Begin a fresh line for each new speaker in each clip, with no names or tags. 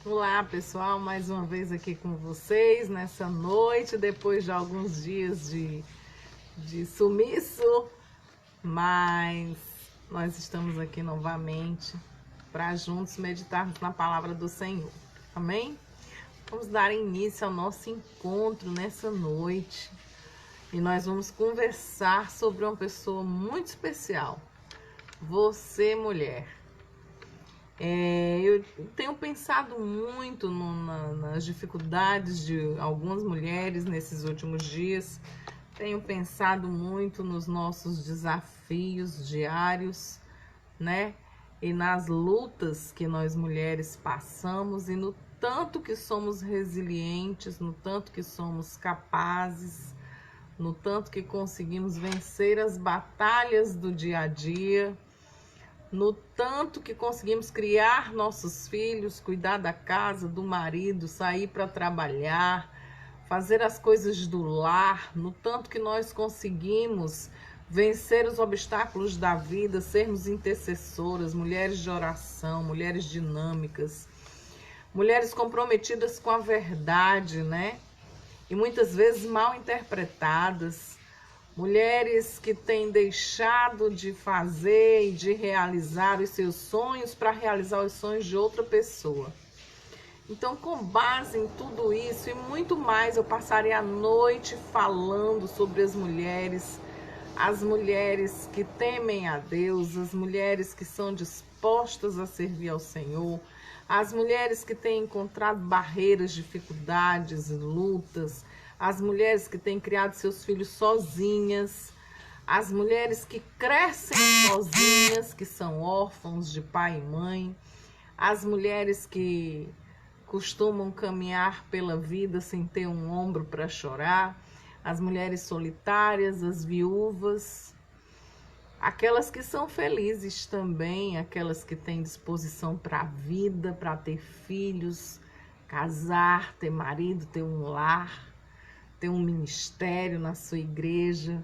Olá pessoal, mais uma vez aqui com vocês nessa noite, depois de alguns dias de sumiço, mas nós estamos aqui novamente para juntos meditarmos na palavra do Senhor, amém? Vamos dar início ao nosso encontro nessa noite e nós vamos conversar sobre uma pessoa muito especial, você mulher. Eu tenho pensado muito nas dificuldades de algumas mulheres nesses últimos dias. Tenho pensado muito nos nossos desafios diários, né? E nas lutas que nós mulheres passamos e no tanto que somos resilientes, no tanto que somos capazes, no tanto que conseguimos vencer as batalhas do dia a dia, no tanto que conseguimos criar nossos filhos, cuidar da casa, do marido, sair para trabalhar, fazer as coisas do lar, no tanto que nós conseguimos vencer os obstáculos da vida, sermos intercessoras, mulheres de oração, mulheres dinâmicas, mulheres comprometidas com a verdade, né? E muitas vezes mal interpretadas. Mulheres que têm deixado de fazer e de realizar os seus sonhos para realizar os sonhos de outra pessoa. Então, com base em tudo isso e muito mais, eu passarei a noite falando sobre as mulheres que temem a Deus, as mulheres que são dispostas a servir ao Senhor, as mulheres que têm encontrado barreiras, dificuldades, lutas, as mulheres que têm criado seus filhos sozinhas, as mulheres que crescem sozinhas, que são órfãos de pai e mãe, as mulheres que costumam caminhar pela vida sem ter um ombro para chorar, as mulheres solitárias, as viúvas, aquelas que são felizes também, aquelas que têm disposição para a vida, para ter filhos, casar, ter marido, ter um lar, ter um ministério na sua igreja,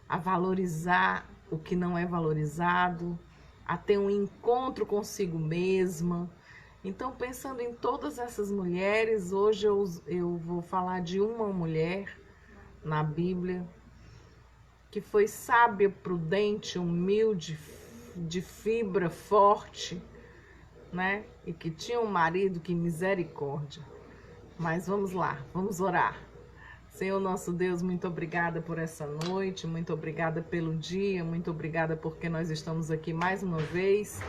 a valorizar o que não é valorizado, a ter um encontro consigo mesma. Então, pensando em todas essas mulheres, hoje eu vou falar de uma mulher na Bíblia que foi sábia, prudente, humilde, de fibra forte, né? E que tinha um marido que misericórdia. Mas vamos lá, vamos orar. Senhor nosso Deus, muito obrigada por essa noite, muito obrigada pelo dia, muito obrigada porque nós estamos aqui mais uma vez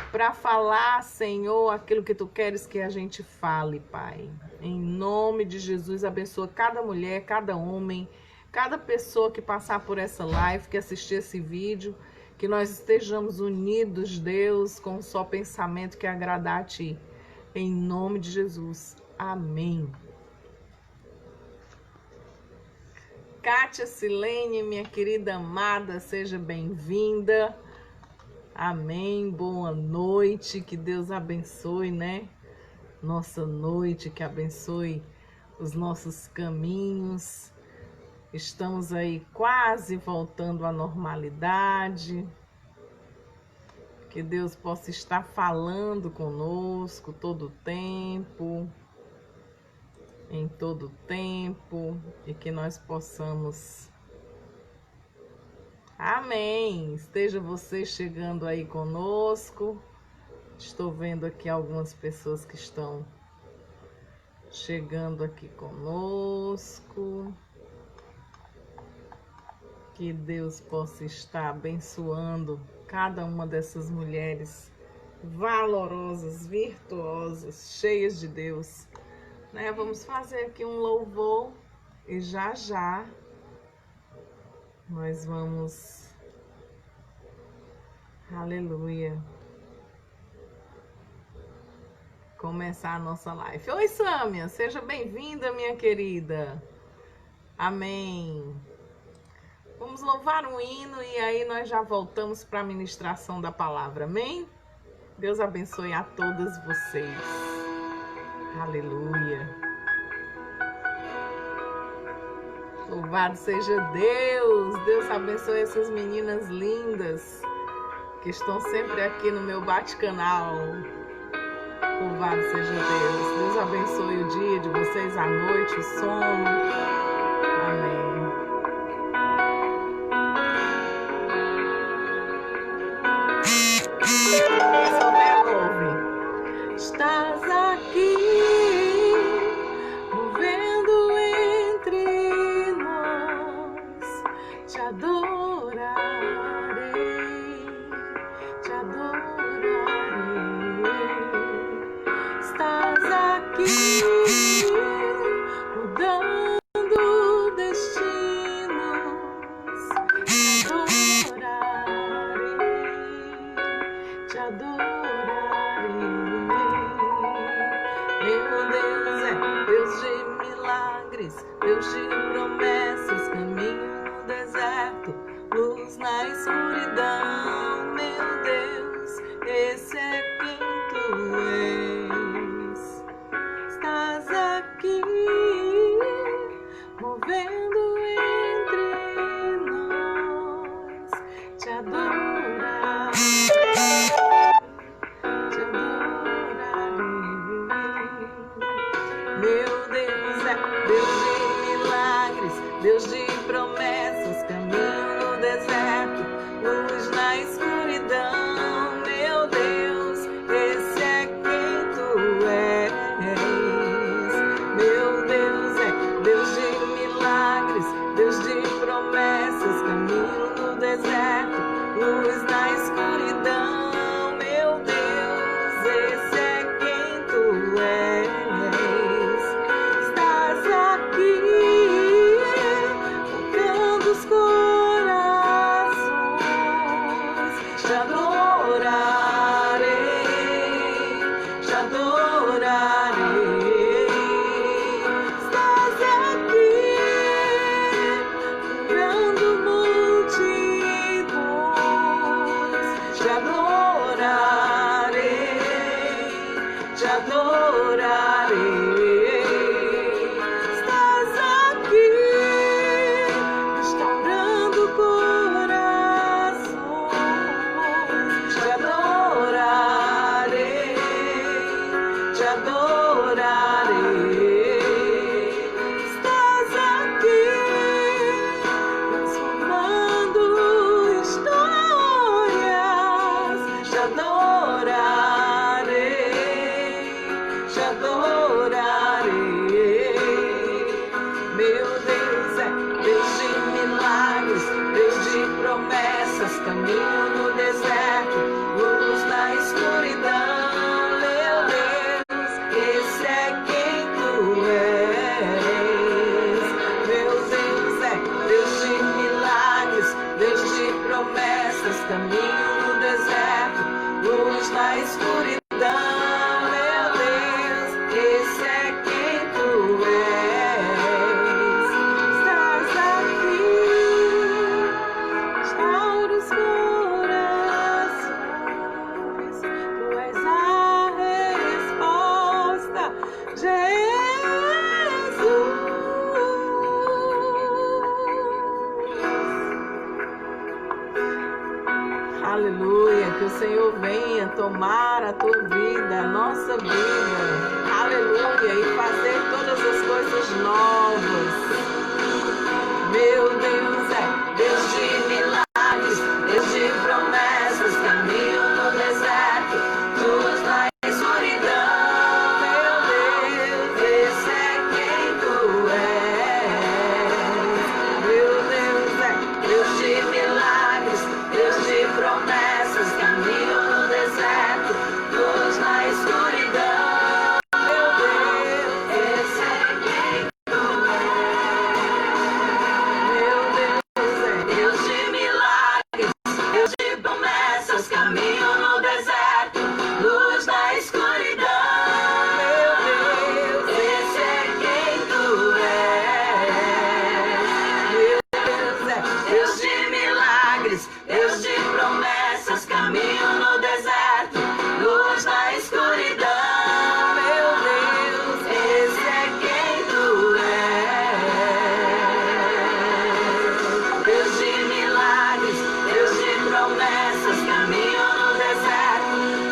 para falar, Senhor, aquilo que Tu queres que a gente fale, Pai. Em nome de Jesus, abençoa cada mulher, cada homem, cada pessoa que passar por essa live, que assistir esse vídeo, que nós estejamos unidos, Deus, com um só pensamento que agradar a Ti. Em nome de Jesus. Amém. Kátia Silene, minha querida amada, seja bem-vinda. Amém. Boa noite. Que Deus abençoe, né? Nossa noite, que abençoe os nossos caminhos. Estamos aí quase voltando à normalidade. Que Deus possa estar falando conosco todo o tempo, em todo o tempo, e que nós possamos... Amém! Esteja você chegando aí conosco. Estou vendo aqui algumas pessoas que estão chegando aqui conosco. Que Deus possa estar abençoando cada uma dessas mulheres valorosas, virtuosas, cheias de Deus. Né? Vamos fazer aqui um louvor e já nós vamos, aleluia, começar a nossa live. Oi, Sâmia, seja bem-vinda, minha querida. Amém. Vamos louvar um hino e aí nós já voltamos para a ministração da palavra. Amém? Deus abençoe a todas vocês. Aleluia. Louvado seja Deus. Deus abençoe essas meninas lindas que estão sempre aqui no meu bate-canal. Louvado seja Deus. Deus abençoe o dia de vocês, a noite, o sono. Amém. Quem souber, ouve. Estás aqui, movendo entre nós. Te adorarei, te adorarei. Estás aqui, mudando destinos. Te adorarei, meu Deus é Deus de milagres, Deus de promessas, caminho no deserto, luz na escuridão. Meu Deus, esse é quem tu és. Estás aqui, movendo entre nós. Te adorarei, te adorarei. Meu Deus é Deus de milagres, Deus de promessas, caminho no deserto, luz na escuridão. Meu Deus, esse é quem tu és. Meu Deus é Deus de milagres, Deus de promessas, caminho no deserto, luz na escuridão. Meu Deus, esse é quem tu és. Estás aqui, tocando os corações. Te adorarei, te adorarei. Estás aqui, curando multidões. Te adorarei, te adorarei. Estás aqui, restaurando corações. Te adorarei, te adorarei. Estás aqui, transformando histórias. Te adorarei, te adorarei. Meu Deus é Deus de milagres, Deus de promessas, caminho no deserto, luz na escuridão. Meu Deus, esse é quem tu és. Meu Deus é Deus de milagres, Deus de promessas, caminho no deserto, luz na escuridão. Meu Deus, esse é quem tu és. Estás aqui, restaura os corações. Tu és a resposta, Jesus. Aleluia, que o Senhor venha tomar a tua vida, a nossa vida. Aleluia, e fazer todas as coisas novas. Meu Deus é Deus de milagres, Deus de promessas, caminho no deserto, luz na escuridão. Meu Deus, esse é quem tu és. Meu Deus é Deus de milagres, Deus de promessas, caminho no deserto, luz na escuridão. Meu Deus, esse é quem tu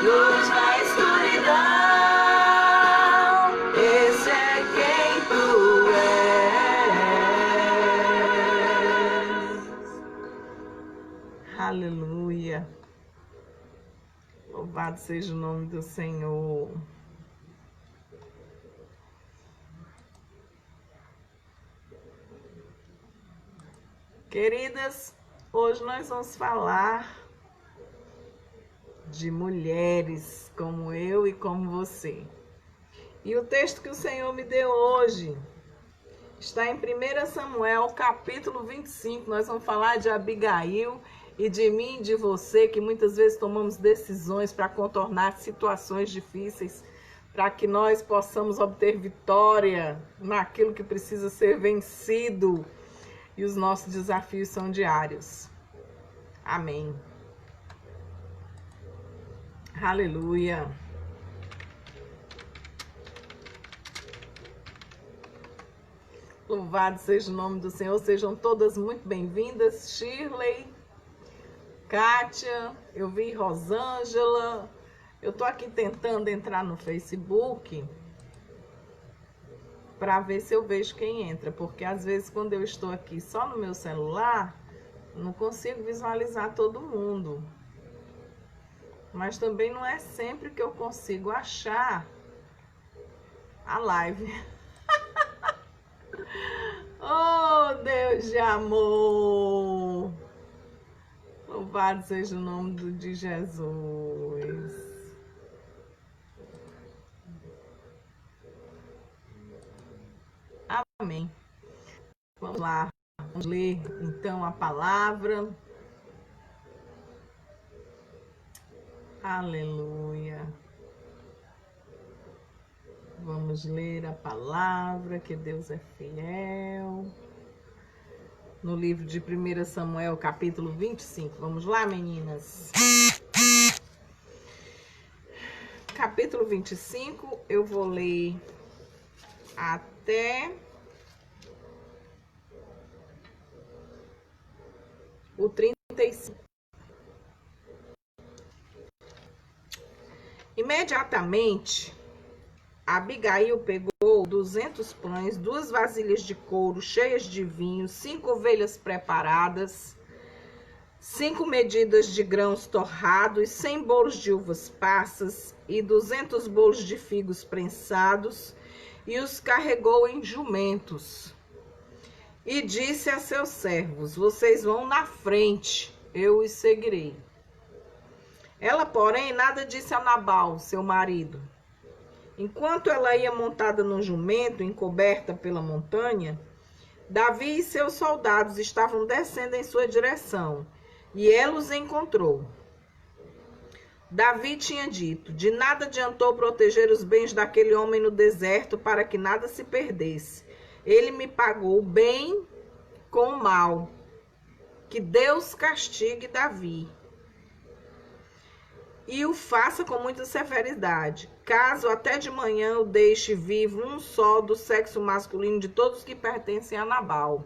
luz na escuridão. Aleluia. Louvado seja o nome do Senhor. Queridas, hoje nós vamos falar de mulheres como eu e como você. E o texto que o Senhor me deu hoje está em 1 Samuel, capítulo 25. Nós vamos falar de Abigail e de mim e de você, que muitas vezes tomamos decisões para contornar situações difíceis, para que nós possamos obter vitória naquilo que precisa ser vencido. E os nossos desafios são diários. Amém. Aleluia. Louvado seja o nome do Senhor. Sejam todas muito bem-vindas. Shirley, Kátia, eu vi Rosângela. Eu tô aqui tentando entrar no Facebook para ver se eu vejo quem entra, porque às vezes quando eu estou aqui só no meu celular, não consigo visualizar todo mundo. Mas também não é sempre que eu consigo achar a live. Oh, Deus de amor! Louvado seja o nome de Jesus. Amém. Vamos lá, vamos ler então a palavra. Aleluia. Vamos ler a palavra, que Deus é fiel. No livro de 1 Samuel, capítulo 25. Vamos lá, meninas? Capítulo 25, eu vou ler até o 35. Imediatamente, Abigail pegou 200 pães, 2 vasilhas de couro cheias de vinho, 5 ovelhas preparadas, 5 medidas de grãos torrados, 100 bolos de uvas passas e 200 bolos de figos prensados, e os carregou em jumentos. E disse a seus servos: vocês vão na frente, eu os seguirei. Ela, porém, nada disse a Nabal, seu marido. Enquanto ela ia montada no jumento, encoberta pela montanha, Davi e seus soldados estavam descendo em sua direção, e ela os encontrou. Davi tinha dito: de nada adiantou proteger os bens daquele homem no deserto para que nada se perdesse. Ele me pagou o bem com o mal. Que Deus castigue Davi e o faça com muita severidade, caso até de manhã o deixe vivo um só do sexo masculino de todos que pertencem a Nabal.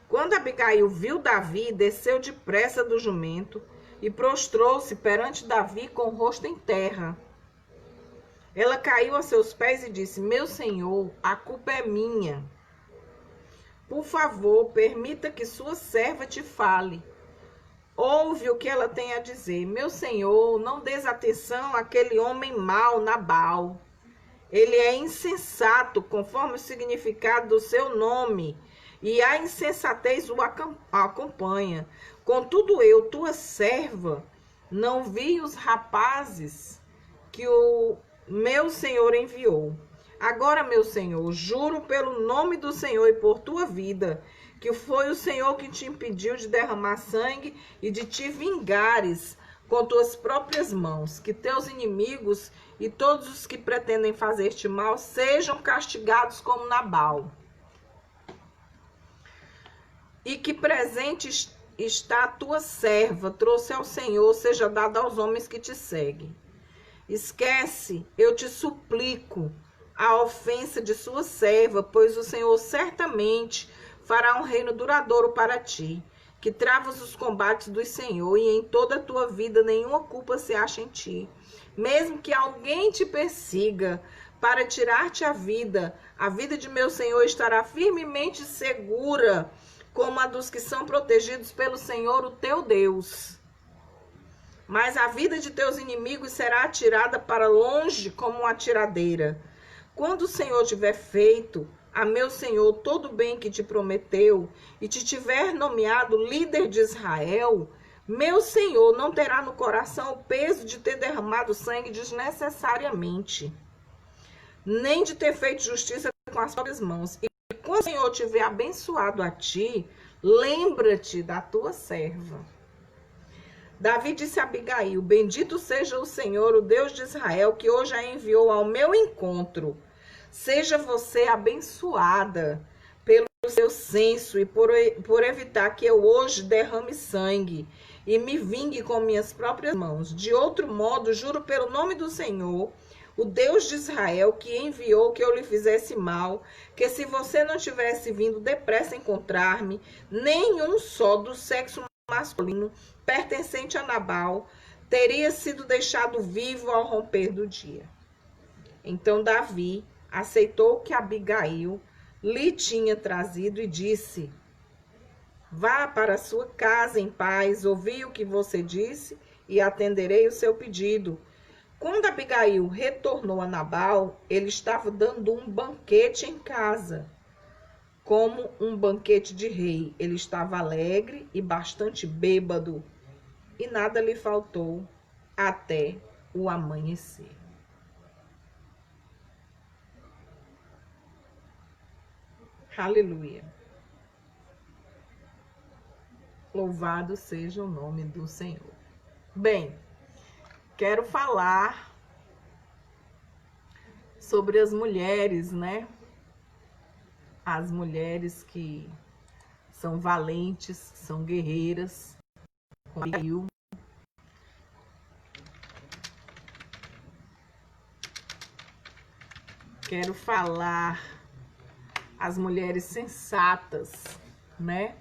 Quando Abigail viu Davi, desceu depressa do jumento e prostrou-se perante Davi com o rosto em terra. Ela caiu a seus pés e disse: meu senhor, a culpa é minha. Por favor, permita que sua serva te fale. Ouve o que ela tem a dizer. Meu senhor, não des atenção àquele homem mau, Nabal. Ele é insensato, conforme o significado do seu nome, e a insensatez o acompanha. Contudo eu, tua serva, não vi os rapazes que o meu senhor enviou. Agora, meu senhor, juro pelo nome do Senhor e por tua vida, que foi o Senhor que te impediu de derramar sangue e de te vingares com tuas próprias mãos, que teus inimigos e todos os que pretendem fazer-te mal sejam castigados como Nabal. E que presente está a tua serva, trouxe ao Senhor, seja dado aos homens que te seguem. Esquece, eu te suplico, a ofensa de sua serva, pois o Senhor certamente fará um reino duradouro para ti, que travas os combates do Senhor, e em toda a tua vida nenhuma culpa se acha em ti. Mesmo que alguém te persiga para tirar-te a vida de meu Senhor estará firmemente segura como a dos que são protegidos pelo Senhor, o teu Deus. Mas a vida de teus inimigos será atirada para longe como uma tiradeira. Quando o Senhor tiver feito a meu Senhor todo o bem que te prometeu e te tiver nomeado líder de Israel, meu Senhor não terá no coração o peso de ter derramado sangue desnecessariamente, nem de ter feito justiça com as próprias mãos. E quando o Senhor tiver abençoado a ti, lembra-te da tua serva. Davi disse a Abigail: bendito seja o Senhor, o Deus de Israel, que hoje a enviou ao meu encontro. Seja você abençoada pelo seu senso e por evitar que eu hoje derrame sangue e me vingue com minhas próprias mãos. De outro modo, juro pelo nome do Senhor, o Deus de Israel, que enviou que eu lhe fizesse mal, que se você não tivesse vindo depressa encontrar-me, nenhum só do sexo masculino pertencente a Nabal teria sido deixado vivo ao romper do dia. Então Davi aceitou o que Abigail lhe tinha trazido e disse: vá para a sua casa em paz, ouvi o que você disse e atenderei o seu pedido. Quando Abigail retornou a Nabal, ele estava dando um banquete em casa, como um banquete de rei. Ele estava alegre e bastante bêbado, e nada lhe faltou até o amanhecer. Aleluia. Louvado seja o nome do Senhor. Bem, quero falar sobre as mulheres, né? As mulheres que são valentes, são guerreiras. Quero falar as mulheres sensatas, né?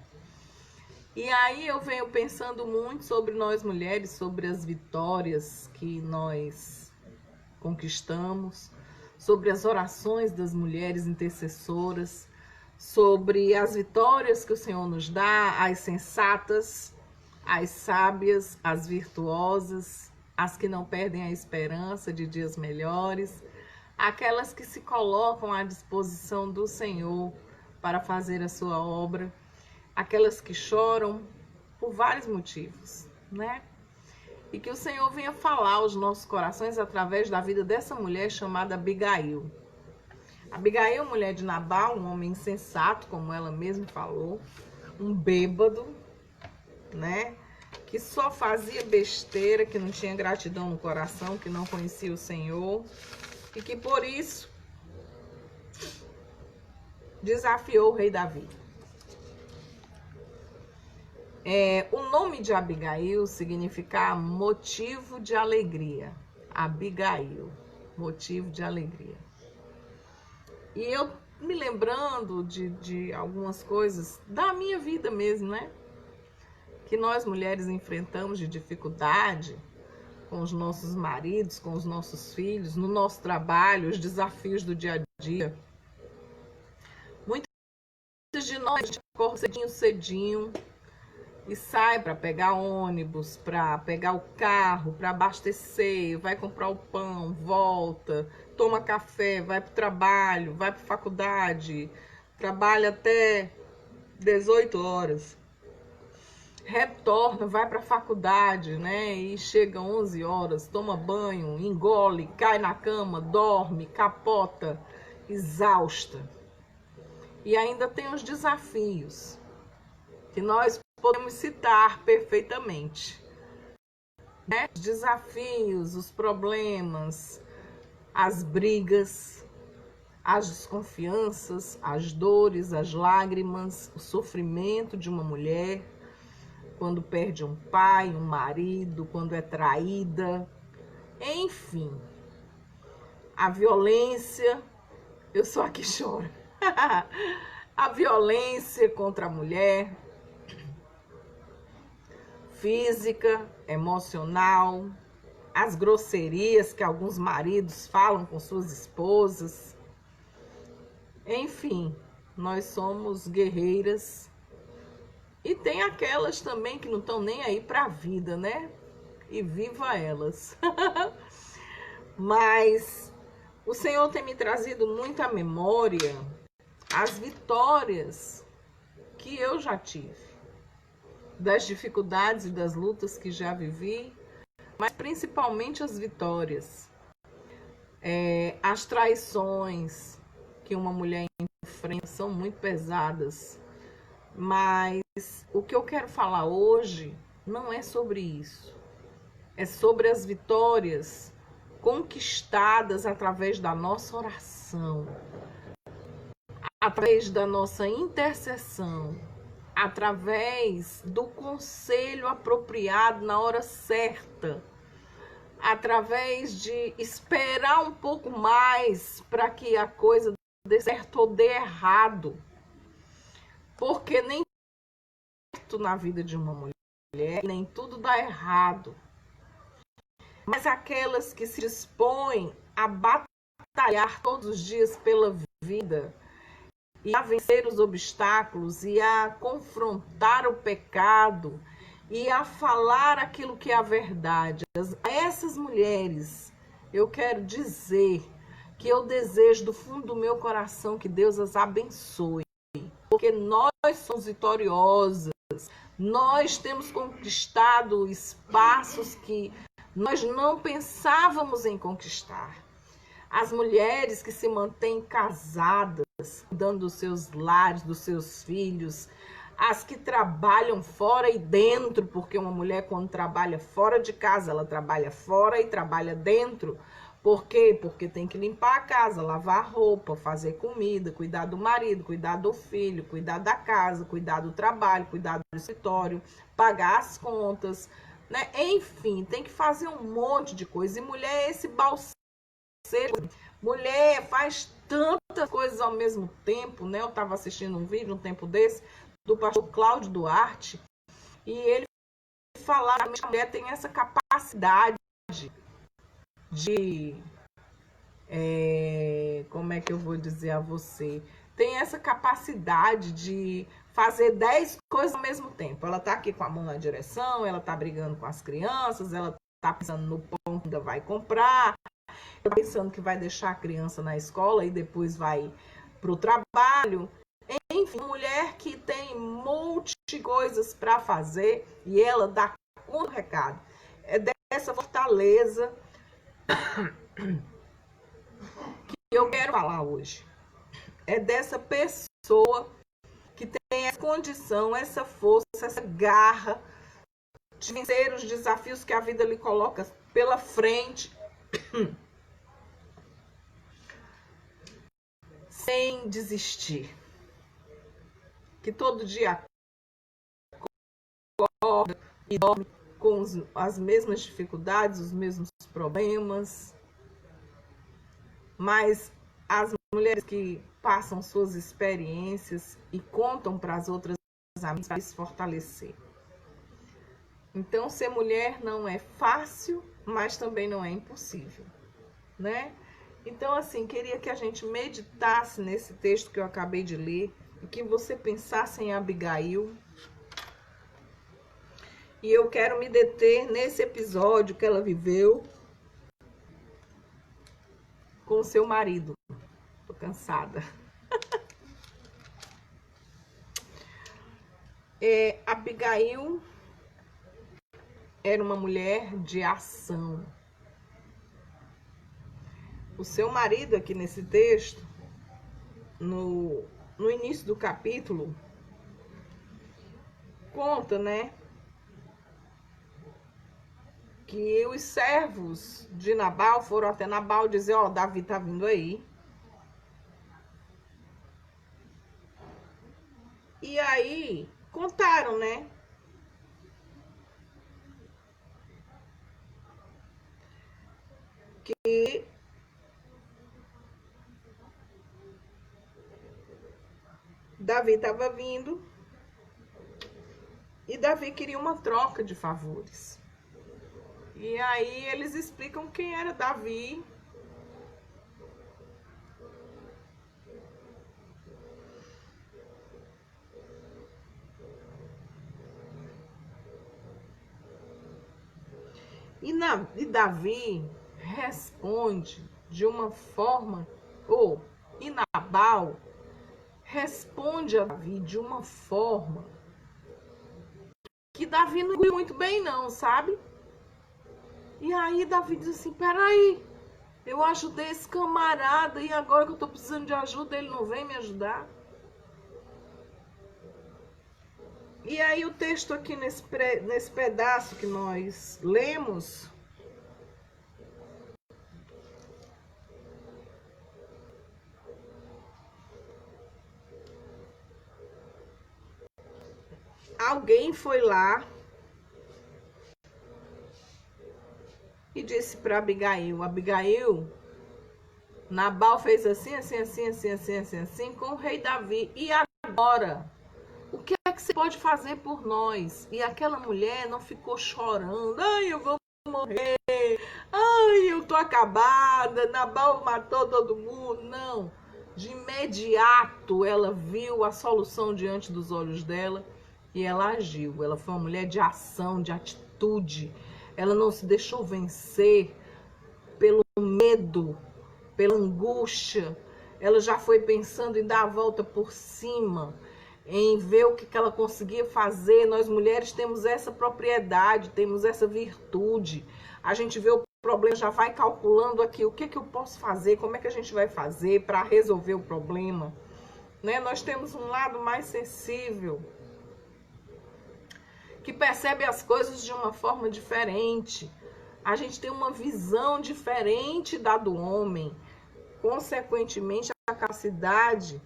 E aí eu venho pensando muito sobre nós mulheres, sobre as vitórias que nós conquistamos, sobre as orações das mulheres intercessoras, sobre as vitórias que o Senhor nos dá, as sensatas, as sábias, as virtuosas, as que não perdem a esperança de dias melhores, aquelas que se colocam à disposição do Senhor para fazer a sua obra, aquelas que choram por vários motivos, né? E que o Senhor venha falar aos nossos corações através da vida dessa mulher chamada Abigail. Abigail, mulher de Nabal, um homem insensato, como ela mesma falou, um bêbado, né? Que só fazia besteira, que não tinha gratidão no coração, que não conhecia o Senhor e que por isso desafiou o rei Davi. O nome de Abigail significa motivo de alegria. Abigail, motivo de alegria. E eu me lembrando de algumas coisas da minha vida mesmo, né? Que nós mulheres enfrentamos de dificuldade com os nossos maridos, com os nossos filhos, no nosso trabalho, os desafios do dia a dia. Muitas de nós acordam cedinho e sai para pegar ônibus, para pegar o carro, para abastecer, vai comprar o pão, volta, toma café, vai para o trabalho, vai para a faculdade, trabalha até 18 horas. Retorna, vai para a faculdade, né? E chega 11 horas, toma banho, engole, cai na cama, dorme, capota, exausta. E ainda tem os desafios que nós podemos citar perfeitamente, né? Os desafios, os problemas, as brigas, as desconfianças, as dores, as lágrimas, o sofrimento de uma mulher quando perde um pai, um marido, quando é traída, enfim, a violência, eu só aqui choro, a violência contra a mulher, física, emocional, as grosserias que alguns maridos falam com suas esposas, enfim, nós somos guerreiras E tem aquelas também que não estão nem aí para a vida, né? E viva elas. Mas o Senhor tem me trazido muito à memória as vitórias que eu já tive, das dificuldades e das lutas que já vivi, mas principalmente as vitórias. As traições que uma mulher enfrenta são muito pesadas, mas o que eu quero falar hoje não é sobre isso. É sobre as vitórias conquistadas através da nossa oração, através da nossa intercessão, através do conselho apropriado na hora certa, através de esperar um pouco mais para que a coisa dê certo ou dê errado. Porque nem tudo na vida de uma mulher, nem tudo dá errado. Mas aquelas que se dispõem a batalhar todos os dias pela vida e a vencer os obstáculos e a confrontar o pecado e a falar aquilo que é a verdade. A essas mulheres, eu quero dizer que eu desejo do fundo do meu coração que Deus as abençoe, porque nós somos vitoriosas, nós temos conquistado espaços que nós não pensávamos em conquistar. As mulheres que se mantêm casadas, cuidando dos seus lares, dos seus filhos, as que trabalham fora e dentro, porque uma mulher quando trabalha fora de casa, ela trabalha fora e trabalha dentro. Por quê? Porque tem que limpar a casa, lavar roupa, fazer comida, cuidar do marido, cuidar do filho, cuidar da casa, cuidar do trabalho, cuidar do escritório, pagar as contas, né? Enfim, tem que fazer um monte de coisa. E mulher é esse balseiro. Mulher faz tantas coisas ao mesmo tempo, né? Eu estava assistindo um vídeo um tempo desse do pastor Cláudio Duarte e ele falava que a mulher tem essa capacidade de como é que eu vou dizer a você? Tem essa capacidade de fazer 10 coisas ao mesmo tempo. Ela tá aqui com a mão na direção, ela tá brigando com as crianças, ela tá pensando no pão que ainda vai comprar, tá pensando que vai deixar a criança na escola e depois vai pro trabalho. Enfim, mulher que tem um monte de coisas para fazer e ela dá conta do recado. É dessa fortaleza que eu quero falar hoje. É dessa pessoa que tem essa condição, essa força, essa garra de vencer os desafios que a vida lhe coloca pela frente, sem desistir. Que todo dia acorda e dorme com as mesmas dificuldades, os mesmos problemas, mas as mulheres que passam suas experiências e contam para as outras amigas para se fortalecer. Então, ser mulher não é fácil, mas também não é impossível, né? Então, assim, queria que a gente meditasse nesse texto que eu acabei de ler e que você pensasse em Abigail. E eu quero me deter nesse episódio que ela viveu com o seu marido. Tô cansada. Abigail era uma mulher de ação. O seu marido, aqui nesse texto, no início do capítulo, conta, né, que os servos de Nabal foram até Nabal dizer, ó, Davi tá vindo aí. E aí, contaram, né, que Davi estava vindo e Davi queria uma troca de favores. E aí eles explicam quem era Davi. E Davi responde de uma forma, e Nabal responde a Davi de uma forma que Davi não viu muito bem não, sabe? E aí Davi diz assim, peraí, eu ajudei esse camarada e agora que eu tô precisando de ajuda, ele não vem me ajudar? E aí o texto aqui nesse pedaço que nós lemos, alguém foi lá e disse para Abigail, Nabal fez assim com o rei Davi. E agora, o que é que você pode fazer por nós? E aquela mulher não ficou chorando. Ai, eu vou morrer. Ai, eu tô acabada. Nabal matou todo mundo. Não. De imediato, ela viu a solução diante dos olhos dela e ela agiu. Ela foi uma mulher de ação, de atitude. Ela não se deixou vencer pelo medo, pela angústia. Ela já foi pensando em dar a volta por cima, em ver o que ela conseguia fazer. Nós mulheres temos essa propriedade, temos essa virtude. A gente vê o problema, já vai calculando aqui o que eu posso fazer, como é que a gente vai fazer para resolver o problema. Né? Nós temos um lado mais sensível, que percebe as coisas de uma forma diferente. A gente tem uma visão diferente da do homem. Consequentemente, a capacidade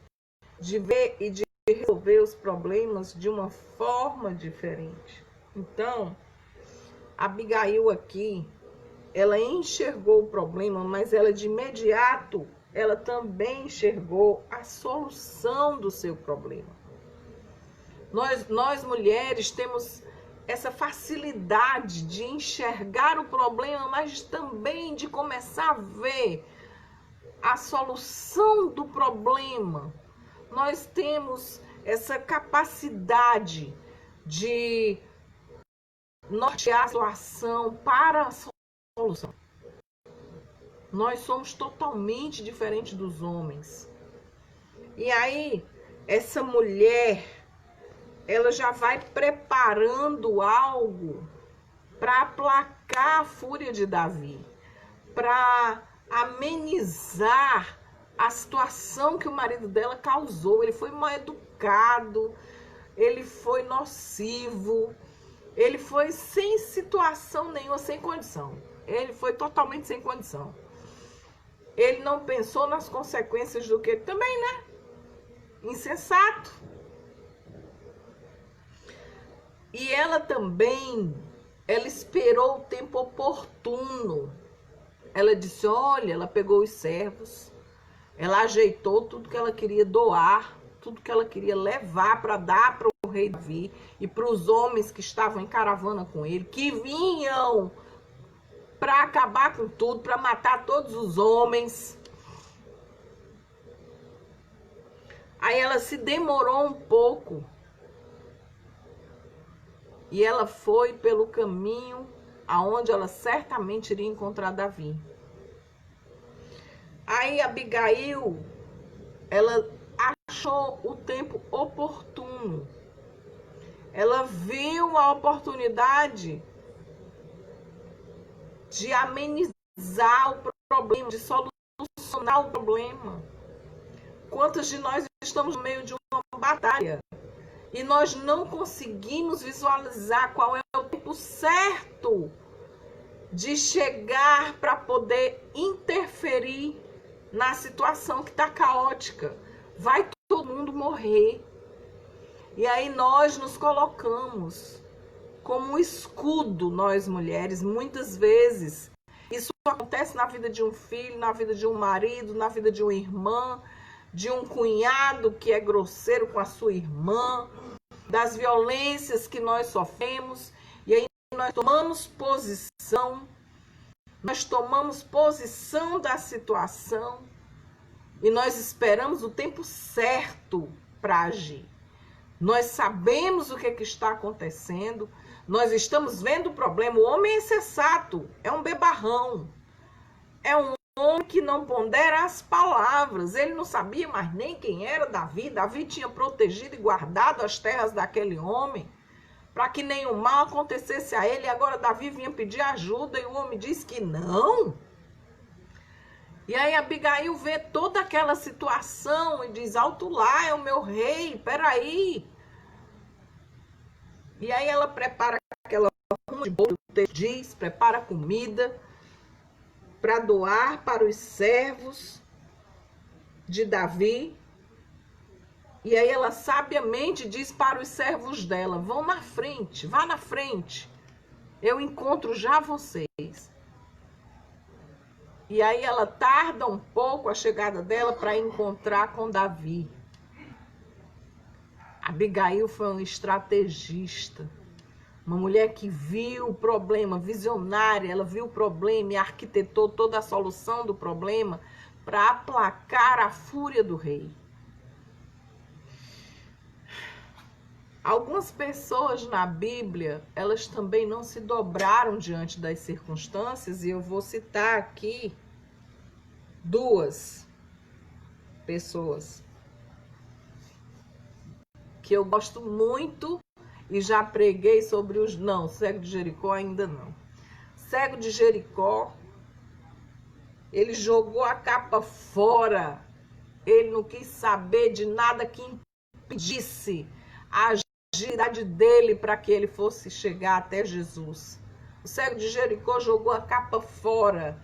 de ver e de resolver os problemas de uma forma diferente. Então, Abigail aqui, ela enxergou o problema, mas ela de imediato, ela também enxergou a solução do seu problema. Nós mulheres temos essa facilidade de enxergar o problema, mas também de começar a ver a solução do problema. Nós temos essa capacidade de nortear a situação para a solução. Nós somos totalmente diferentes dos homens. E aí, essa mulher, ela já vai preparando algo para aplacar a fúria de Davi, para amenizar a situação que o marido dela causou. Ele foi mal educado, ele foi nocivo, ele foi sem situação nenhuma, sem condição. Ele foi totalmente sem condição. Ele não pensou nas consequências do que ele também, né? Insensato. E ela também, ela esperou o tempo oportuno. Ela disse, olha, ela pegou os servos, ela ajeitou tudo que ela queria doar, tudo que ela queria levar para dar para o rei Davi e para os homens que estavam em caravana com ele, que vinham para acabar com tudo, para matar todos os homens. Aí ela se demorou um pouco e ela foi pelo caminho aonde ela certamente iria encontrar Davi. Aí Abigail, ela achou o tempo oportuno. Ela viu a oportunidade de amenizar o problema, de solucionar o problema. Quantos de nós estamos no meio de uma batalha e nós não conseguimos visualizar qual é o tempo certo de chegar para poder interferir na situação que está caótica? Vai todo mundo morrer. E aí nós nos colocamos como um escudo, nós mulheres, muitas vezes. Isso acontece na vida de um filho, na vida de um marido, na vida de uma irmã, de um cunhado que é grosseiro com a sua irmã, das violências que nós sofremos. E aí nós tomamos posição da situação e nós esperamos o tempo certo para agir. Nós sabemos o que está acontecendo, Nós estamos vendo o problema. O homem é insensato, é um bebarrão. É um homem que não pondera as palavras. Ele não sabia mais nem quem era Davi. Davi tinha protegido e guardado as terras daquele homem para que nenhum mal acontecesse a ele. E agora Davi vinha pedir ajuda e o homem disse que não. E aí Abigail vê toda aquela situação e diz: alto lá, é o meu rei, peraí. E aí ela prepara aquela ruma de bolo, diz, prepara comida para doar para os servos de Davi. E aí ela sabiamente diz para os servos dela: vão na frente, vá na frente, eu encontro já vocês. E aí ela tarda um pouco a chegada dela para encontrar com Davi. Abigail foi uma estrategista, uma mulher que viu o problema, visionária. Ela viu o problema e arquitetou toda a solução do problema para aplacar a fúria do rei. Algumas pessoas na Bíblia, elas também não se dobraram diante das circunstâncias, e eu vou citar aqui duas pessoas que eu gosto muito e já preguei sobre os... Não, cego de Jericó ainda não. Cego de Jericó, ele jogou a capa fora. Ele não quis saber de nada que impedisse a agilidade dele para que ele fosse chegar até Jesus. O cego de Jericó jogou a capa fora.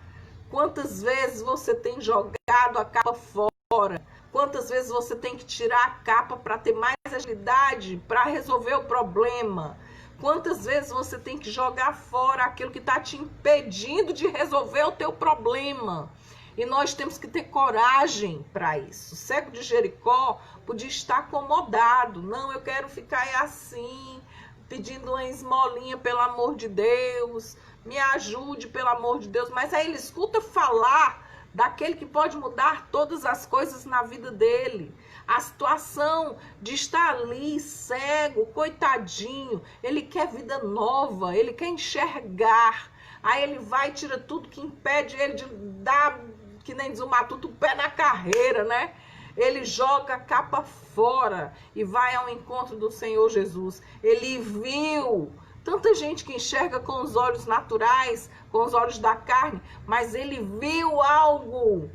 Quantas vezes você tem jogado a capa fora? Quantas vezes você tem que tirar a capa para ter mais agilidade, para resolver o problema? Quantas vezes você tem que jogar fora aquilo que está te impedindo de resolver o teu problema? E nós temos que ter coragem para isso. O cego de Jericó podia estar acomodado. Não, eu quero ficar assim, pedindo uma esmolinha, pelo amor de Deus. Me ajude, pelo amor de Deus. Mas aí ele escuta falar daquele que pode mudar todas as coisas na vida dele. A situação de estar ali cego, coitadinho, ele quer vida nova, ele quer enxergar. Aí ele vai e tira tudo que impede ele de dar, que nem diz o Matuto, o pé na carreira, né? Ele joga a capa fora e vai ao encontro do Senhor Jesus. Ele viu tanta gente que enxerga com os olhos naturais, com os olhos da carne, mas ele viu algo,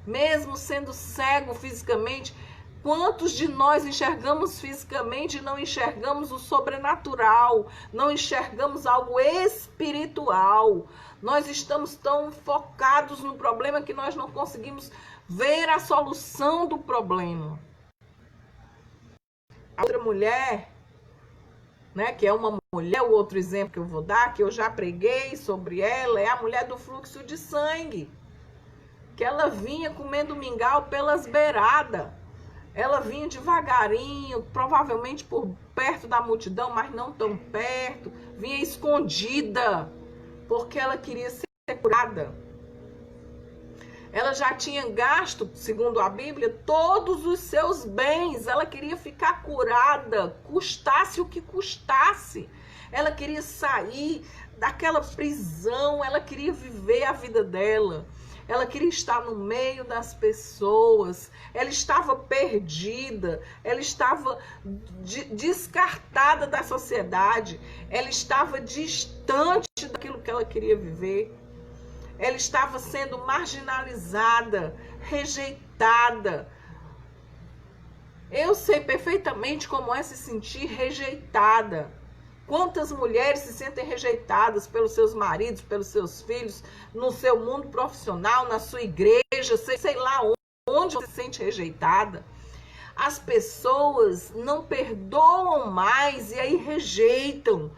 mesmo sendo cego fisicamente. Quantos de nós enxergamos fisicamente e não enxergamos o sobrenatural, não enxergamos algo espiritual? Nós estamos tão focados no problema que nós não conseguimos ver a solução do problema. A outra mulher, né, que é uma mulher, o outro exemplo que eu vou dar, que eu já preguei sobre ela, é a mulher do fluxo de sangue, que ela vinha comendo mingau pelas beiradas. Ela vinha devagarinho, provavelmente por perto da multidão, mas não tão perto. Vinha escondida, porque ela queria ser curada. Ela já tinha gasto, segundo a Bíblia, todos os seus bens. Ela queria ficar curada, custasse o que custasse. Ela queria sair daquela prisão, ela queria viver a vida dela. Ela queria estar no meio das pessoas. Ela estava perdida. Ela estava descartada da sociedade. Ela estava distante daquilo que ela queria viver. Ela estava sendo marginalizada, rejeitada. Eu sei perfeitamente como é se sentir rejeitada. Quantas mulheres se sentem rejeitadas pelos seus maridos, pelos seus filhos, no seu mundo profissional, na sua igreja, sei lá onde você se sente rejeitada. As pessoas não perdoam mais e aí rejeitam.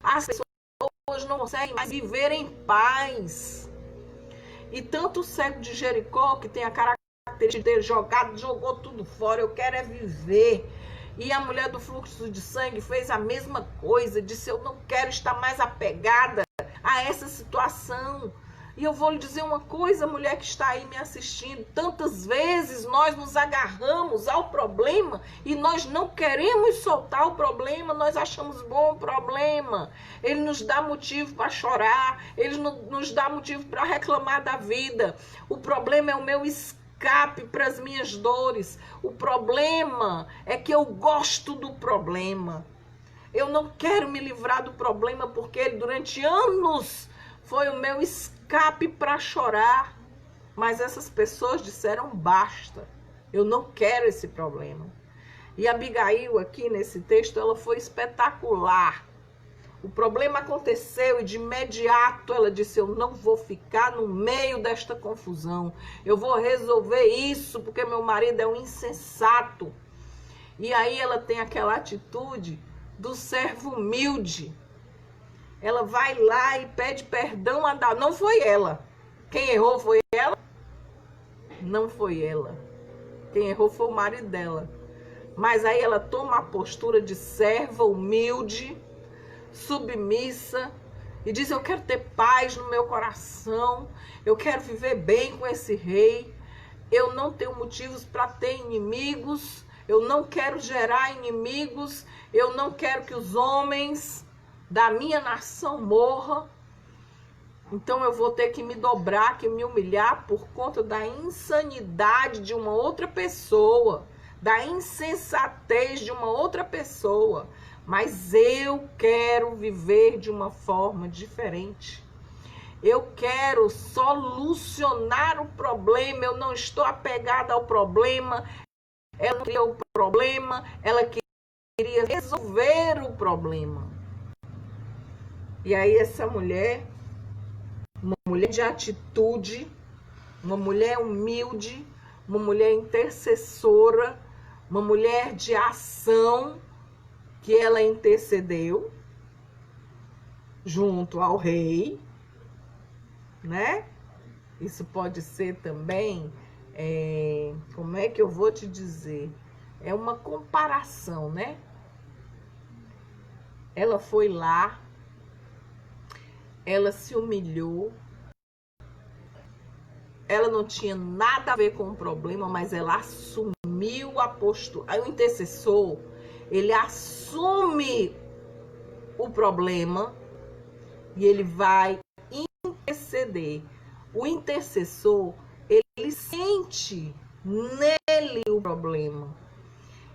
As pessoas não conseguem mais viver em paz. E tanto o cego de Jericó, que tem a característica de ter jogou tudo fora, eu quero é viver. E a mulher do fluxo de sangue fez a mesma coisa, disse: eu não quero estar mais apegada a essa situação. E eu vou lhe dizer uma coisa, mulher que está aí me assistindo, tantas vezes nós nos agarramos ao problema e nós não queremos soltar o problema, nós achamos bom o problema. Ele nos dá motivo para chorar, ele nos dá motivo para reclamar da vida. O problema é o meu escape para as minhas dores. O problema é que eu gosto do problema. Eu não quero me livrar do problema porque ele durante anos foi o meu escape para chorar. Mas essas pessoas disseram basta. Eu não quero esse problema. E Abigail aqui nesse texto, ela foi espetacular. O problema aconteceu e de imediato ela disse, eu não vou ficar no meio desta confusão. Eu vou resolver isso porque meu marido é um insensato. E aí ela tem aquela atitude do servo humilde. Ela vai lá e pede perdão a Davi. Não foi ela. Quem errou foi ela? Não foi ela. Quem errou foi o marido dela. Mas aí ela toma a postura de serva humilde, submissa, e diz, eu quero ter paz no meu coração, eu quero viver bem com esse rei, eu não tenho motivos para ter inimigos, eu não quero gerar inimigos, eu não quero que os homens da minha nação morram, então eu vou ter que me dobrar, que me humilhar por conta da insanidade de uma outra pessoa, da insensatez de uma outra pessoa, mas eu quero viver de uma forma diferente. Eu quero solucionar o problema, eu não estou apegada ao problema, ela queria o problema, ela queria resolver o problema. E aí essa mulher, uma mulher de atitude, uma mulher humilde, uma mulher intercessora, uma mulher de ação, que ela intercedeu junto ao rei, né? Isso pode ser também, como é que eu vou te dizer? É uma comparação, né? Ela foi lá, ela se humilhou, ela não tinha nada a ver com o problema, mas ela assumiu a postura. Aí o intercessor, ele assume o problema e ele vai interceder. O intercessor, ele sente nele o problema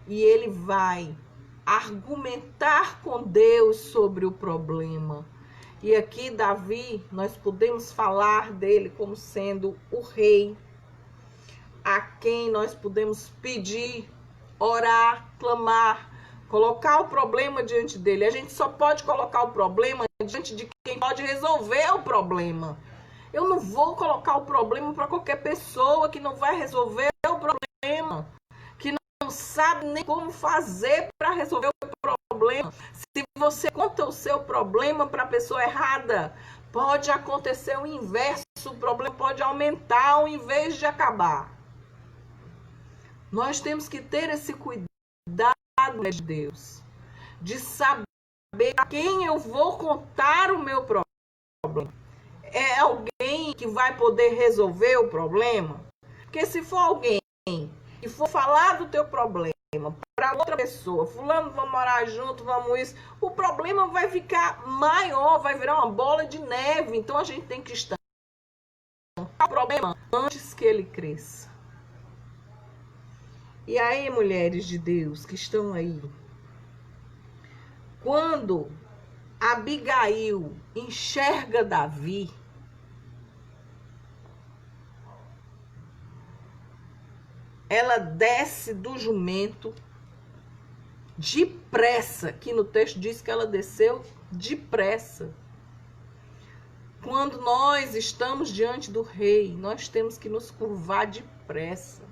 e ele vai argumentar com Deus sobre o problema. E aqui Davi, nós podemos falar dele como sendo o rei, a quem nós podemos pedir, orar, clamar, colocar o problema diante dele. A gente só pode colocar o problema diante de quem pode resolver o problema. Eu não vou colocar o problema para qualquer pessoa que não vai resolver o problema, que não sabe nem como fazer para resolver o problema. Se você conta o seu problema para a pessoa errada, pode acontecer o inverso, o problema pode aumentar ao invés de acabar. Nós temos que ter esse cuidado de Deus, de saber a quem eu vou contar o meu problema. É alguém que vai poder resolver o problema? Porque se for alguém que for falar do teu problema para outra pessoa, fulano, vamos morar junto, vamos isso, o problema vai ficar maior, vai virar uma bola de neve. Então a gente tem que estar o problema antes que ele cresça. E aí, mulheres de Deus que estão aí, quando Abigail enxerga Davi, ela desce do jumento depressa, que no texto diz que ela desceu depressa. Quando nós estamos diante do rei, nós temos que nos curvar depressa.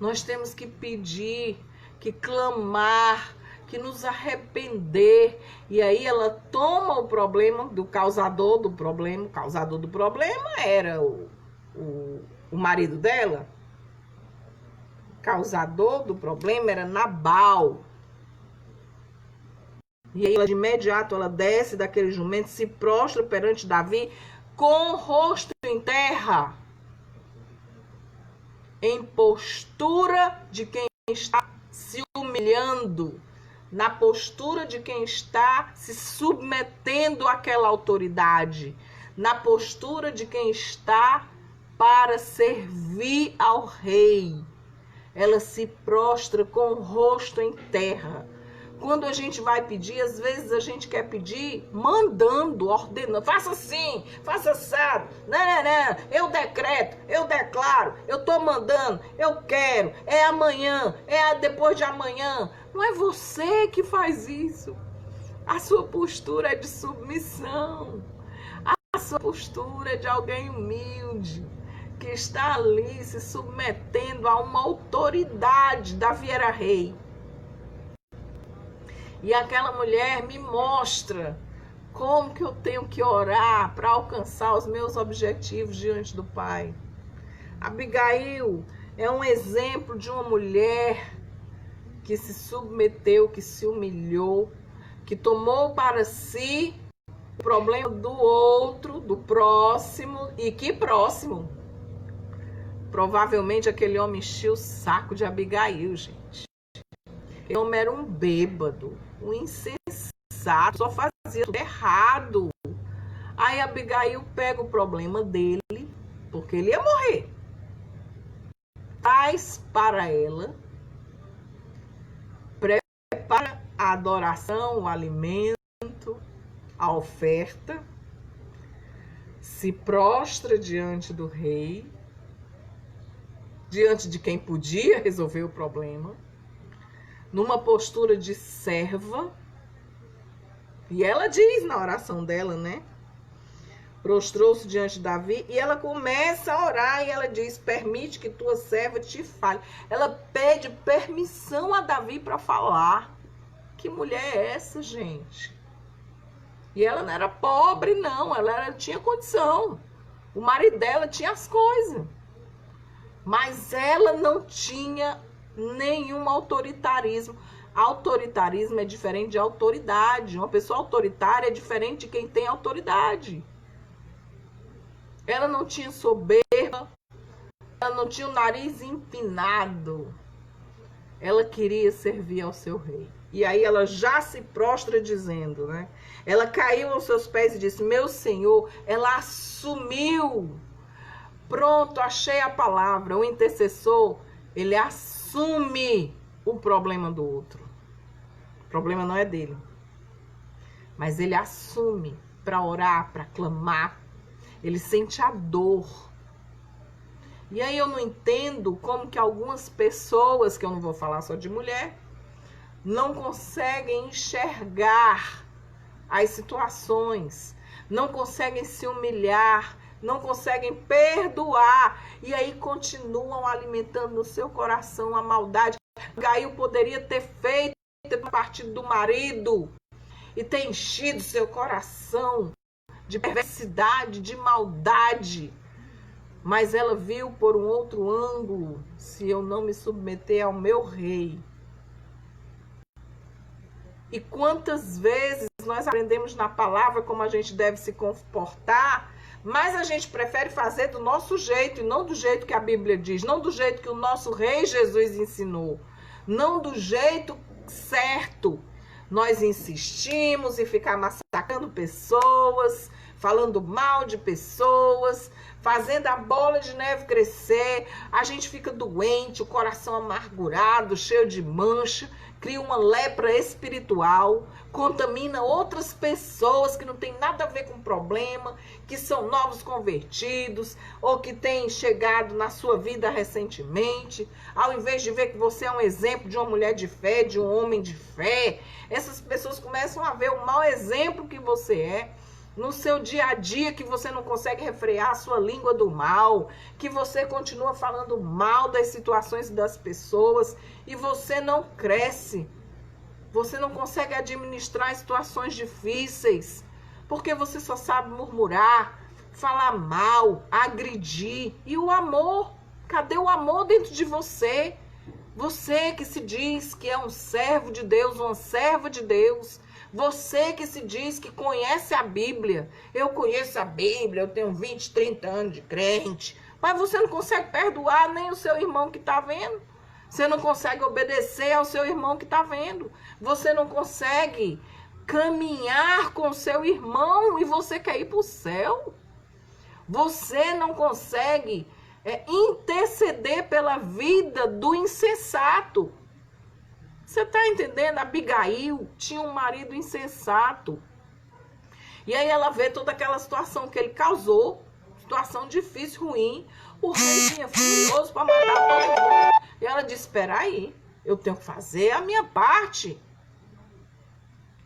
Nós temos que pedir, que clamar, que nos arrepender. E aí ela toma o problema do causador do problema. O causador do problema era o marido dela. O causador do problema era Nabal. E aí, de imediato, ela desce daquele jumento, se prostra perante Davi, com o rosto em terra, em postura de quem está se humilhando, na postura de quem está se submetendo àquela autoridade, na postura de quem está para servir ao rei. Ela se prostra com o rosto em terra. Quando a gente vai pedir, às vezes a gente quer pedir mandando, ordenando. Faça assim, faça assado. Não, eu decreto, eu declaro, eu estou mandando, eu quero, é amanhã, é depois de amanhã. Não é você que faz isso. A sua postura é de submissão. A sua postura é de alguém humilde, que está ali se submetendo a uma autoridade. Davi era rei. E aquela mulher me mostra como que eu tenho que orar para alcançar os meus objetivos diante do Pai. Abigail é um exemplo de uma mulher que se submeteu, que se humilhou, que tomou para si o problema do outro, do próximo. E que próximo? Provavelmente aquele homem encheu o saco de Abigail, gente. Aquele homem era um bêbado, um insensato, só fazia tudo errado. Aí Abigail pega o problema dele, porque ele ia morrer, traz para ela, prepara a adoração, o alimento, a oferta, se prostra diante do rei, diante de quem podia resolver o problema, numa postura de serva. E ela diz na oração dela, né? Prostrou-se diante de Davi e ela começa a orar e ela diz: permite que tua serva te fale. Ela pede permissão a Davi para falar. Que mulher é essa, gente? E ela não era pobre, não. Ela tinha condição. O marido dela tinha as coisas. Mas ela não tinha nenhum autoritarismo. Autoritarismo é diferente de autoridade. Uma pessoa autoritária é diferente de quem tem autoridade. Ela não tinha soberba, ela não tinha o nariz empinado. Ela queria servir ao seu rei. E aí ela já se prostra dizendo, né? Ela caiu aos seus pés e disse: meu Senhor. Ela assumiu. Pronto, achei a palavra. O intercessor, ele assume o problema do outro. O problema não é dele. Mas ele assume para orar, para clamar. Ele sente a dor. E aí eu não entendo como que algumas pessoas, que eu não vou falar só de mulher, não conseguem enxergar as situações, não conseguem se humilhar, não conseguem perdoar, e aí continuam alimentando no seu coração a maldade. Abigail poderia ter feito a partir do marido e ter enchido seu coração de perversidade, de maldade, mas ela viu por um outro ângulo: se eu não me submeter ao meu rei. E quantas vezes nós aprendemos na palavra como a gente deve se comportar, mas a gente prefere fazer do nosso jeito e não do jeito que a Bíblia diz, não do jeito que o nosso rei Jesus ensinou, não do jeito certo. Nós insistimos em ficar massacrando pessoas, falando mal de pessoas, fazendo a bola de neve crescer. A gente fica doente, o coração amargurado, cheio de mancha, cria uma lepra espiritual, contamina outras pessoas que não tem nada a ver com o problema, que são novos convertidos ou que têm chegado na sua vida recentemente. Ao invés de ver que você é um exemplo de uma mulher de fé, de um homem de fé, essas pessoas começam a ver o mau exemplo que você é no seu dia a dia, que você não consegue refrear a sua língua do mal, que você continua falando mal das situações das pessoas e você não cresce. Você não consegue administrar situações difíceis, porque você só sabe murmurar, falar mal, agredir. E o amor? Cadê o amor dentro de você? Você que se diz que é um servo de Deus, uma serva de Deus, Você que se diz que conhece a Bíblia. Eu conheço a Bíblia, eu tenho 20, 30 anos de crente. Mas você não consegue perdoar nem o seu irmão que está vendo. Você não consegue obedecer ao seu irmão que está vendo. Você não consegue caminhar com o seu irmão e você quer ir para o céu. Você não consegue interceder pela vida do insensato. Você está entendendo? Abigail tinha um marido insensato. E aí ela vê toda aquela situação que ele causou, situação difícil, ruim. O rei vinha furioso para matar todo mundo. E ela disse, espera aí, eu tenho que fazer a minha parte.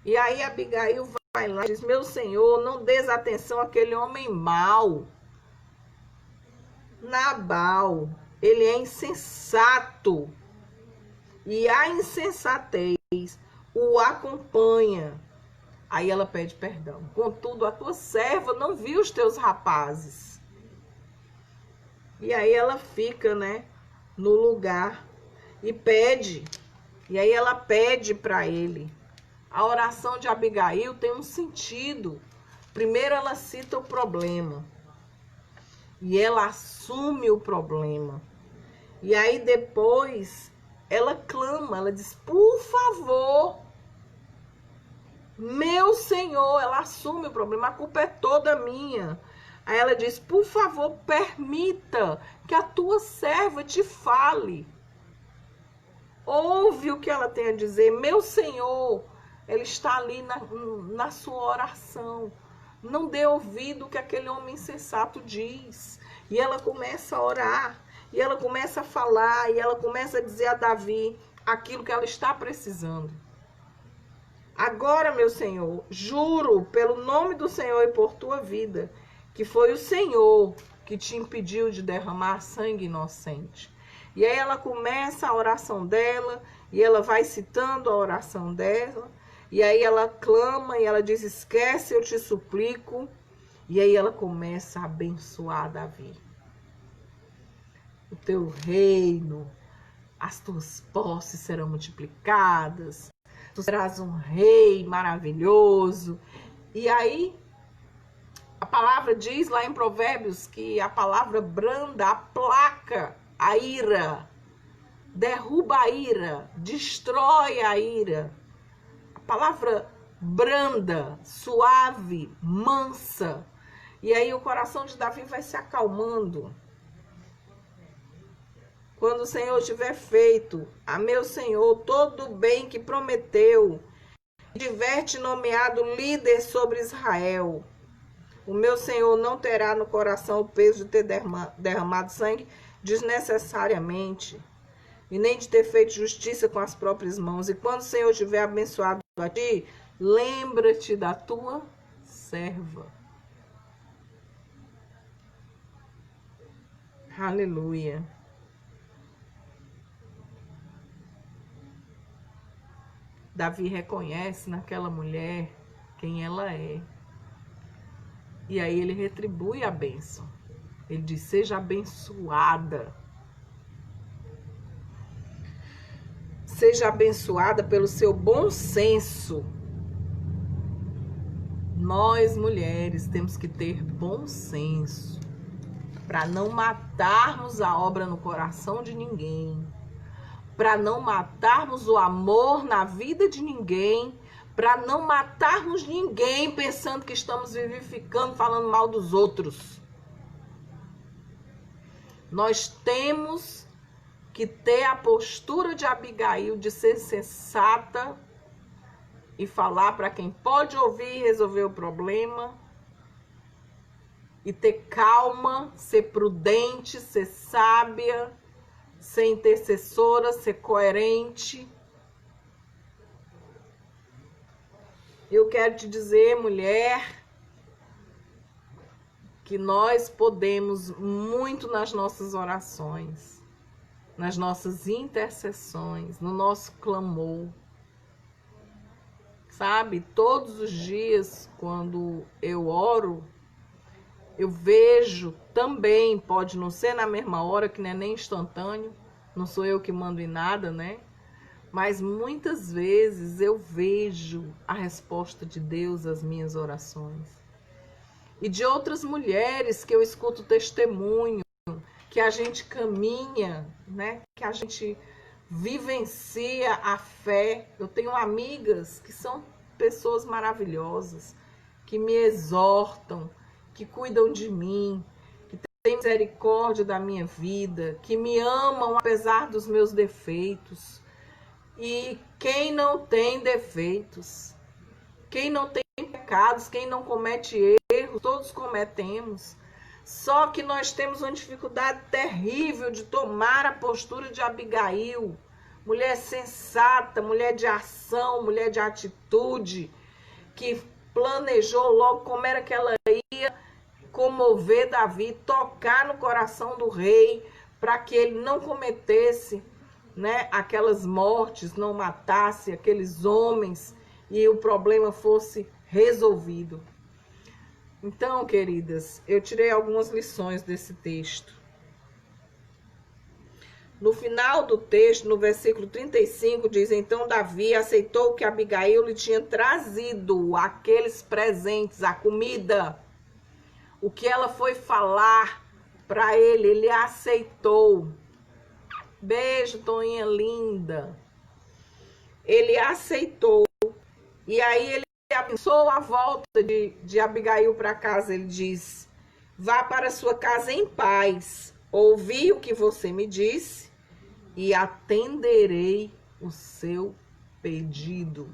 E aí Abigail vai lá e diz, meu senhor, não des atenção àquele homem mau. Nabal, ele é insensato. E a insensatez o acompanha. Aí ela pede perdão. Contudo, a tua serva não viu os teus rapazes. E aí ela fica, né, no lugar e pede. E aí ela pede para ele. A oração de Abigail tem um sentido. Primeiro ela cita o problema. E ela assume o problema. E aí depois ela clama, ela diz, por favor, meu Senhor, ela assume o problema, a culpa é toda minha. Aí ela diz, por favor, permita que a tua serva te fale. Ouve o que ela tem a dizer, meu Senhor, ela está ali na sua oração. Não dê ouvido o que aquele homem insensato diz. E ela começa a orar. E ela começa a falar, e ela começa a dizer a Davi aquilo que ela está precisando. Agora, meu Senhor, juro pelo nome do Senhor e por tua vida, que foi o Senhor que te impediu de derramar sangue inocente. E aí ela começa a oração dela, e ela vai citando a oração dela, e aí ela clama, e ela diz, esquece, eu te suplico. E aí ela começa a abençoar Davi. O teu reino, as tuas posses serão multiplicadas, tu serás um rei maravilhoso. E aí, a palavra diz lá em Provérbios que a palavra branda aplaca a ira, derruba a ira, destrói a ira. A palavra branda, suave, mansa. E aí o coração de Davi vai se acalmando. Quando o Senhor tiver feito a meu Senhor todo o bem que prometeu, e tiver te nomeado líder sobre Israel, o meu Senhor não terá no coração o peso de ter derramado sangue desnecessariamente, e nem de ter feito justiça com as próprias mãos. E quando o Senhor tiver abençoado a ti, lembra-te da tua serva. Aleluia. Davi reconhece naquela mulher quem ela é. E aí ele retribui a bênção. Ele diz, seja abençoada. Seja abençoada pelo seu bom senso. Nós, mulheres, temos que ter bom senso para não matarmos a obra no coração de ninguém, para não matarmos o amor na vida de ninguém, para não matarmos ninguém pensando que estamos vivificando, falando mal dos outros. Nós temos que ter a postura de Abigail, de ser sensata e falar para quem pode ouvir e resolver o problema, e ter calma, ser prudente, ser sábia, ser intercessora, ser coerente. Eu quero te dizer, mulher, que nós podemos muito nas nossas orações, nas nossas intercessões, no nosso clamor. Sabe, todos os dias, quando eu oro, eu vejo também, pode não ser na mesma hora, que não é nem instantâneo, não sou eu que mando em nada, né? Mas muitas vezes eu vejo a resposta de Deus às minhas orações. E de outras mulheres que eu escuto testemunho, que a gente caminha, né? Que a gente vivencia a fé. Eu tenho amigas que são pessoas maravilhosas, que me exortam, que cuidam de mim, que têm misericórdia da minha vida, que me amam apesar dos meus defeitos. E quem não tem defeitos, quem não tem pecados, quem não comete erros, todos cometemos. Só que nós temos uma dificuldade terrível de tomar a postura de Abigail, mulher sensata, mulher de ação, mulher de atitude, que planejou logo como era que ela ia comover Davi, tocar no coração do rei, para que ele não cometesse, né, aquelas mortes, não matasse aqueles homens e o problema fosse resolvido. Então, queridas, eu tirei algumas lições desse texto. No final do texto, no versículo 35, diz: então Davi aceitou que Abigail lhe tinha trazido aqueles presentes, a comida, o que ela foi falar para ele, ele aceitou. Beijo, Toinha linda. Ele aceitou. E aí ele abençoou a volta de Abigail para casa. Ele diz: vá para sua casa em paz. Ouvi o que você me disse e atenderei o seu pedido.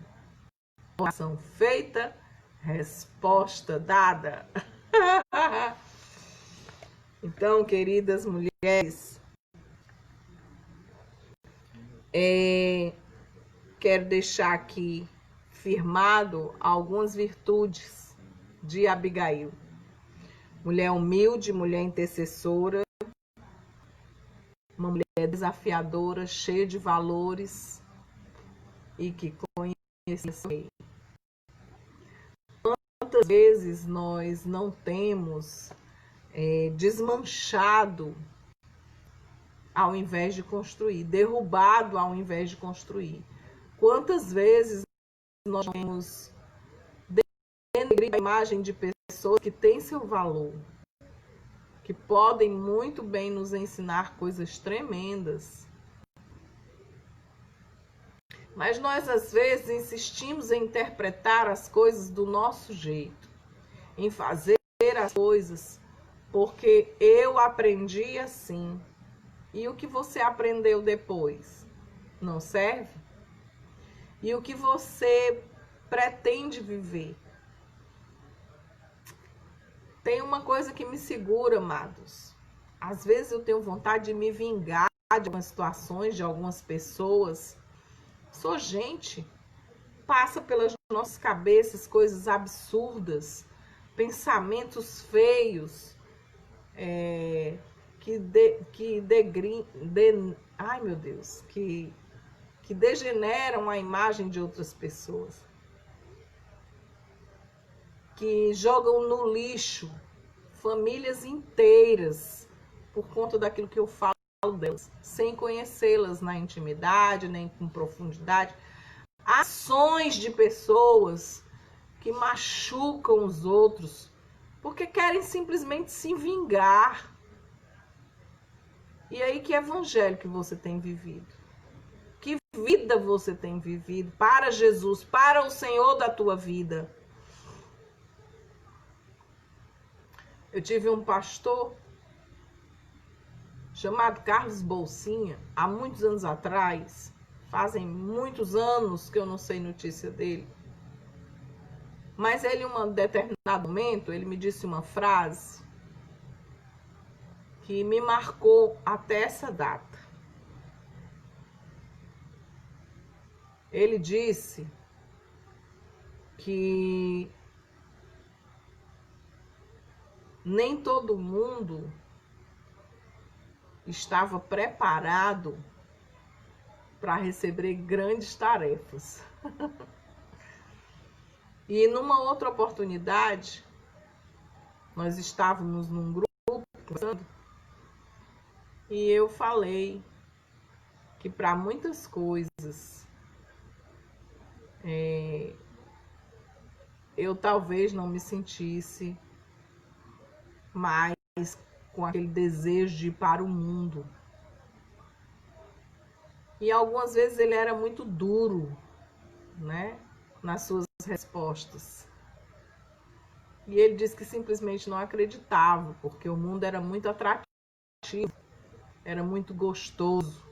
Oração feita, resposta dada. Então, queridas mulheres, quero deixar aqui firmado algumas virtudes de Abigail. Mulher humilde, mulher intercessora, uma mulher desafiadora, cheia de valores e que conhece o rei. Quantas vezes nós não temos desmanchado ao invés de construir, derrubado ao invés de construir? Quantas vezes nós temos denegrido a imagem de pessoas que têm seu valor, que podem muito bem nos ensinar coisas tremendas. Mas nós, às vezes, insistimos em interpretar as coisas do nosso jeito, em fazer as coisas porque eu aprendi assim. E o que você aprendeu depois? Não serve? E o que você pretende viver? Tem uma coisa que me segura, amados. Às vezes eu tenho vontade de me vingar de algumas situações, de algumas pessoas. Sou gente. Passa pelas nossas cabeças coisas absurdas, pensamentos feios, ai meu Deus, que degeneram a imagem de outras pessoas, que jogam no lixo famílias inteiras por conta daquilo que eu falo delas, sem conhecê-las na intimidade, nem com profundidade. Ações de pessoas que machucam os outros porque querem simplesmente se vingar. E aí, que evangelho que você tem vivido? Que vida você tem vivido para Jesus, para o Senhor da tua vida? Eu tive um pastor chamado Carlos Bolsinha, há muitos anos atrás, fazem muitos anos que eu não sei notícia dele, mas ele, em um determinado momento, ele me disse uma frase que me marcou até essa data. Ele disse que nem todo mundo estava preparado para receber grandes tarefas. E numa outra oportunidade, nós estávamos num grupo conversando, e eu falei que para muitas coisas eu talvez não me sentisse mais com aquele desejo de ir para o mundo. E algumas vezes ele era muito duro, né, nas suas respostas. E ele disse que simplesmente não acreditava, porque o mundo era muito atrativo, era muito gostoso.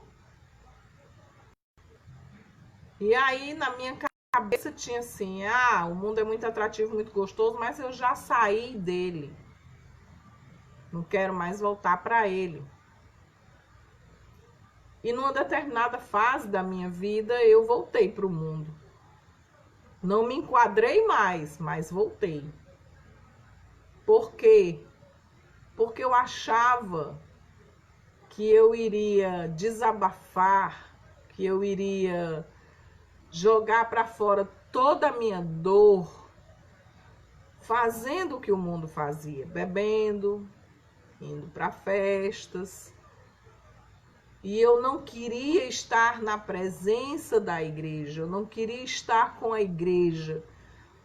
E aí na minha cabeça tinha assim, o mundo é muito atrativo, muito gostoso, mas eu já saí dele. Não quero mais voltar para ele. E numa determinada fase da minha vida, eu voltei para o mundo. Não me enquadrei mais, mas voltei. Por quê? Porque eu achava que eu iria desabafar, que eu iria jogar para fora toda a minha dor, fazendo o que o mundo fazia, bebendo, indo para festas. E eu não queria estar na presença da igreja, eu não queria estar com a igreja,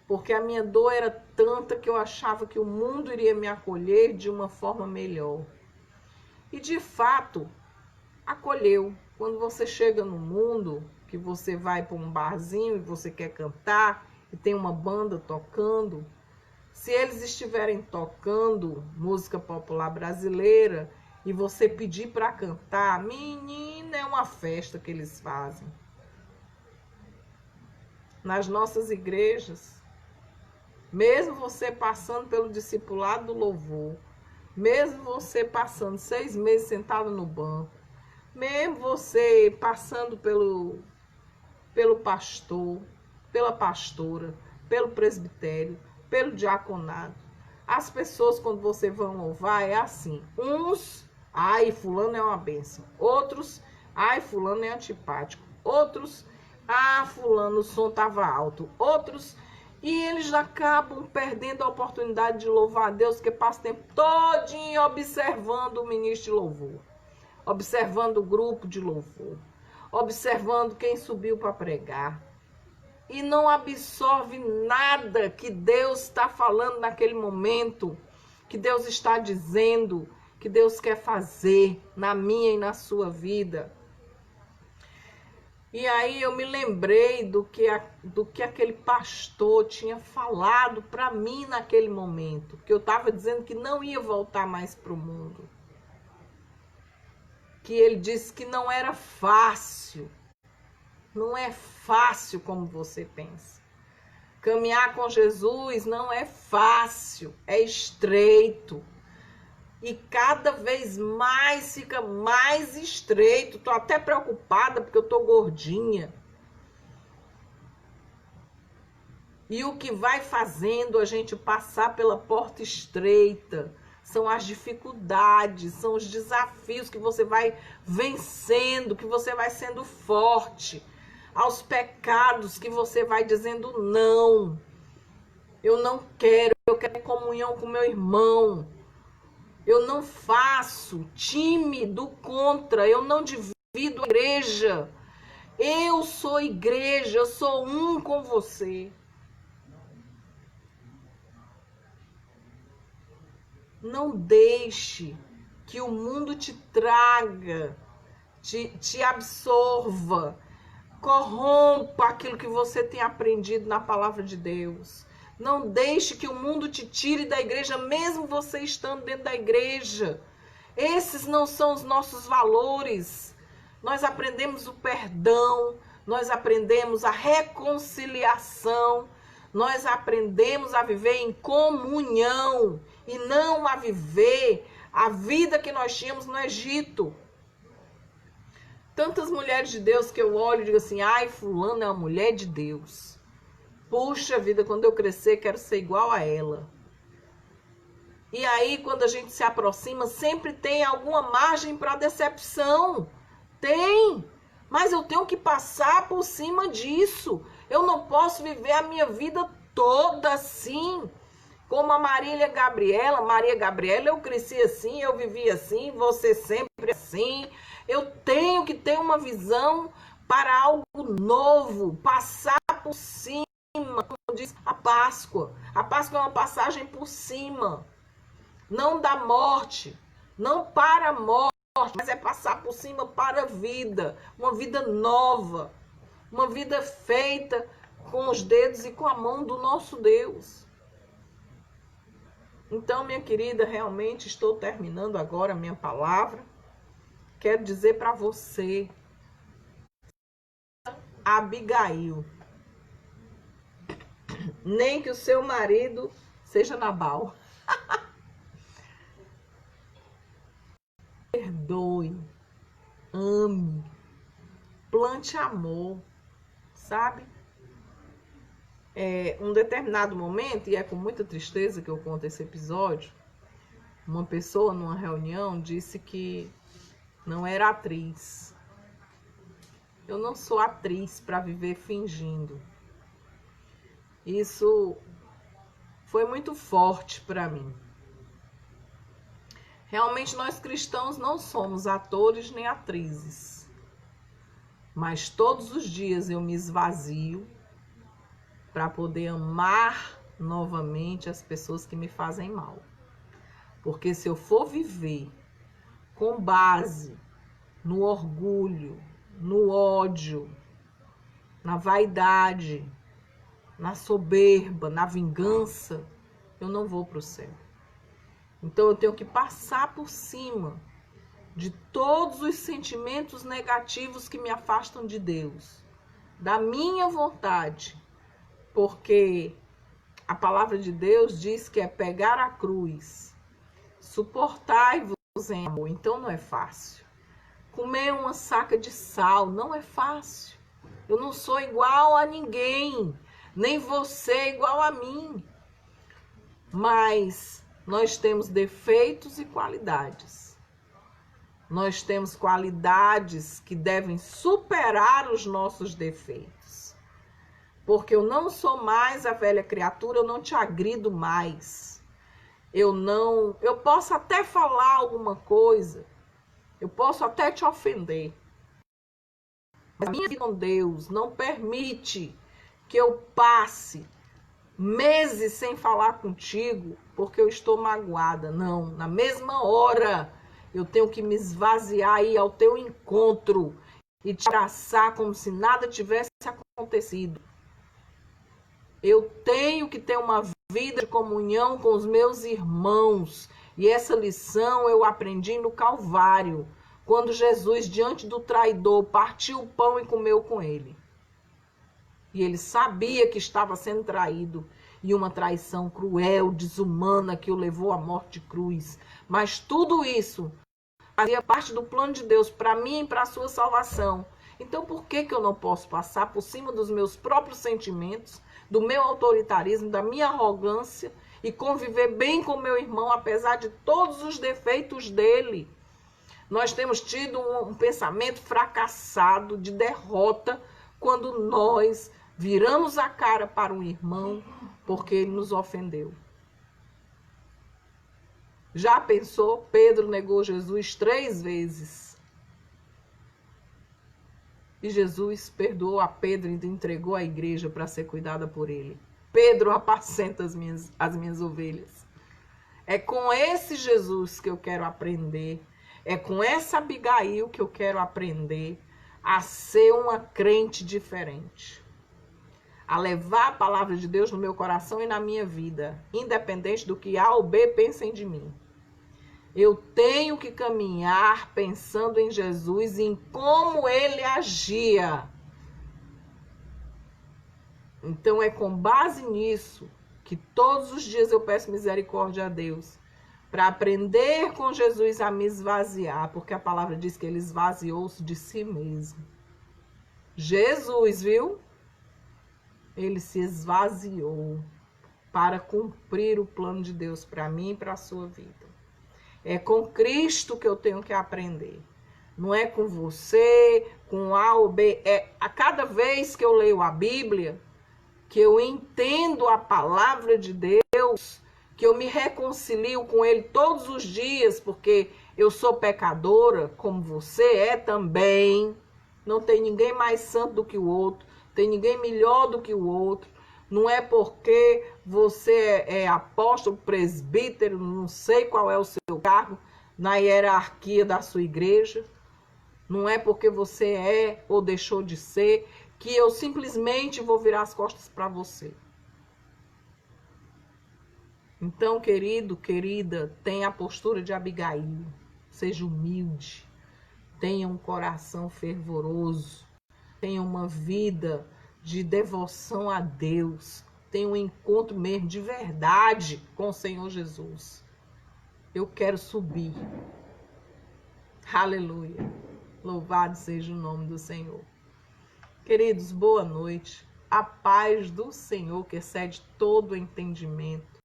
porque a minha dor era tanta que eu achava que o mundo iria me acolher de uma forma melhor. E de fato, acolheu. Quando você chega no mundo, que você vai para um barzinho e você quer cantar, e tem uma banda tocando, se eles estiverem tocando música popular brasileira, e você pedir para cantar, menina, é uma festa que eles fazem. Nas nossas igrejas, mesmo você passando pelo discipulado do louvor, mesmo você passando 6 meses sentado no banco, mesmo você passando pelo pastor, pela pastora, pelo presbitério, pelo diaconado, as pessoas, quando você vão louvar, é assim. Uns, ai, fulano é uma bênção. Outros, ai, fulano é antipático. Outros, fulano, o som estava alto. Outros, e eles acabam perdendo a oportunidade de louvar a Deus, porque passa o tempo todinho observando o ministro de louvor, observando o grupo de louvor, observando quem subiu para pregar. E não absorve nada que Deus está falando naquele momento, que Deus está dizendo, que Deus quer fazer na minha e na sua vida. E aí eu me lembrei do que aquele pastor tinha falado para mim naquele momento, que eu estava dizendo que não ia voltar mais para o mundo. Que ele disse que não era fácil. Não é fácil como você pensa. Caminhar com Jesus não é fácil, é estreito. E cada vez mais fica mais estreito. Tô até preocupada porque eu tô gordinha. E o que vai fazendo a gente passar pela porta estreita são as dificuldades, são os desafios que você vai vencendo, que você vai sendo forte, aos pecados que você vai dizendo não. Eu não quero, eu quero comunhão com meu irmão. Eu não faço, time do contra, eu não divido a igreja. Eu sou igreja, eu sou um com você. Não deixe que o mundo te traga, te absorva, corrompa aquilo que você tem aprendido na palavra de Deus. Não deixe que o mundo te tire da igreja, mesmo você estando dentro da igreja. Esses não são os nossos valores. Nós aprendemos o perdão, nós aprendemos a reconciliação, nós aprendemos a viver em comunhão e não a viver a vida que nós tínhamos no Egito. Tantas mulheres de Deus que eu olho e digo assim, ai, fulano é uma mulher de Deus. Puxa vida, quando eu crescer, quero ser igual a ela. E aí, quando a gente se aproxima, sempre tem alguma margem para decepção. Tem. Mas eu tenho que passar por cima disso. Eu não posso viver a minha vida toda assim. Como a Maria Gabriela, eu cresci assim, eu vivi assim, você sempre assim. Eu tenho que ter uma visão para algo novo, passar passar por cima, como diz a Páscoa. A Páscoa é uma passagem por cima, não da morte, não para a morte, mas é passar por cima para a vida, uma vida nova, uma vida feita com os dedos e com a mão do nosso Deus. Então, minha querida, realmente estou terminando agora a minha palavra. Quero dizer para você, Abigail, nem que o seu marido seja Nabal. Perdoe, ame, plante amor, sabe? Um determinado momento, e é com muita tristeza que eu conto esse episódio, uma pessoa numa reunião disse que não era atriz. Eu não sou atriz para viver fingindo. Isso foi muito forte para mim. Realmente nós cristãos não somos atores nem atrizes. Mas todos os dias eu me esvazio para poder amar novamente as pessoas que me fazem mal. Porque se eu for viver com base no orgulho, no ódio, na vaidade, na soberba, na vingança, eu não vou para o céu. Então eu tenho que passar por cima de todos os sentimentos negativos que me afastam de Deus, da minha vontade, porque a palavra de Deus diz que é pegar a cruz, suportai-vos em amor. Então não é fácil. Comer uma saca de sal não é fácil. Eu não sou igual a ninguém, nem você é igual a mim. Mas nós temos defeitos e qualidades. Nós temos qualidades que devem superar os nossos defeitos. Porque eu não sou mais a velha criatura, eu não te agrido mais. Eu posso até falar alguma coisa, eu posso até te ofender. Mas a minha vida com Deus não permite que eu passe meses sem falar contigo porque eu estou magoada. Não, na mesma hora eu tenho que me esvaziar e ir ao teu encontro e te abraçar como se nada tivesse acontecido. Eu tenho que ter uma vida de comunhão com os meus irmãos. E essa lição eu aprendi no Calvário, quando Jesus, diante do traidor, partiu o pão e comeu com ele. E ele sabia que estava sendo traído, e uma traição cruel, desumana, que o levou à morte de cruz. Mas tudo isso fazia parte do plano de Deus para mim e para a sua salvação. Então por que eu não posso passar por cima dos meus próprios sentimentos, do meu autoritarismo, da minha arrogância e conviver bem com meu irmão, apesar de todos os defeitos dele? Nós temos tido um pensamento fracassado, de derrota, quando nós viramos a cara para um irmão porque ele nos ofendeu. Já pensou? Pedro negou Jesus 3 vezes. E Jesus perdoou a Pedro e entregou a igreja para ser cuidada por ele. Pedro apacenta as minhas ovelhas. É com esse Jesus que eu quero aprender. É com essa Abigail que eu quero aprender a ser uma crente diferente. A levar a palavra de Deus no meu coração e na minha vida, independente do que A ou B pensem de mim. Eu tenho que caminhar pensando em Jesus e em como ele agia. Então é com base nisso que todos os dias eu peço misericórdia a Deus, para aprender com Jesus a me esvaziar, porque a palavra diz que ele esvaziou-se de si mesmo. Jesus, viu? Ele se esvaziou para cumprir o plano de Deus para mim e para a sua vida. É com Cristo que eu tenho que aprender. Não é com você, com A ou B. É a cada vez que eu leio a Bíblia, que eu entendo a palavra de Deus, que eu me reconcilio com ele todos os dias, porque eu sou pecadora, como você é também. Não tem ninguém mais santo do que o outro. tem ninguém melhor do que o outro. Não é porque você é apóstolo, presbítero, não sei qual é o seu cargo na hierarquia da sua igreja. Não é porque você é ou deixou de ser que eu simplesmente vou virar as costas para você. Então, querido, querida, tenha a postura de Abigail. Seja humilde. Tenha um coração fervoroso. Tenha uma vida de devoção a Deus. Tenha um encontro mesmo de verdade com o Senhor Jesus. Eu quero subir. Aleluia. Louvado seja o nome do Senhor. Queridos, boa noite. A paz do Senhor que excede todo o entendimento.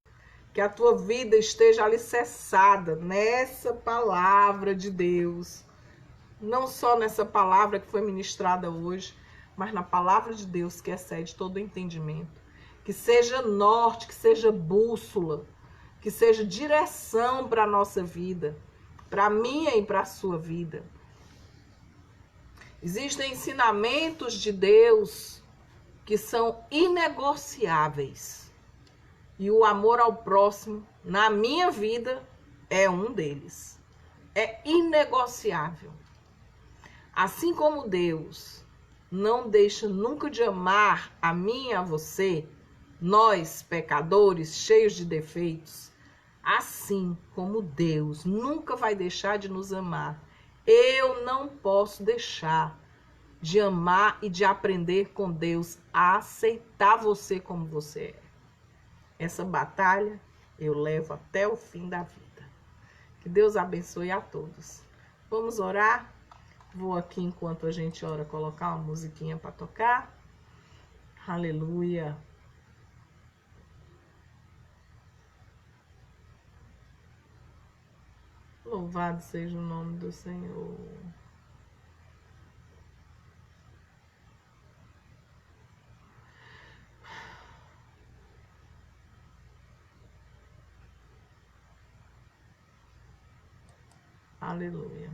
Que a tua vida esteja alicerçada nessa palavra de Deus. Não só nessa palavra que foi ministrada hoje, mas na palavra de Deus que excede todo o entendimento. Que seja norte, que seja bússola, que seja direção para a nossa vida, para a minha e para a sua vida. Existem ensinamentos de Deus que são inegociáveis. E o amor ao próximo, na minha vida, é um deles. É inegociável. Assim como Deus não deixa nunca de amar a mim e a você, nós, pecadores, cheios de defeitos, assim como Deus nunca vai deixar de nos amar, eu não posso deixar de amar e de aprender com Deus a aceitar você como você é. Essa batalha eu levo até o fim da vida. Que Deus abençoe a todos. Vamos orar? Vou aqui, enquanto a gente ora, colocar uma musiquinha para tocar. Aleluia. Louvado seja o nome do Senhor. Aleluia.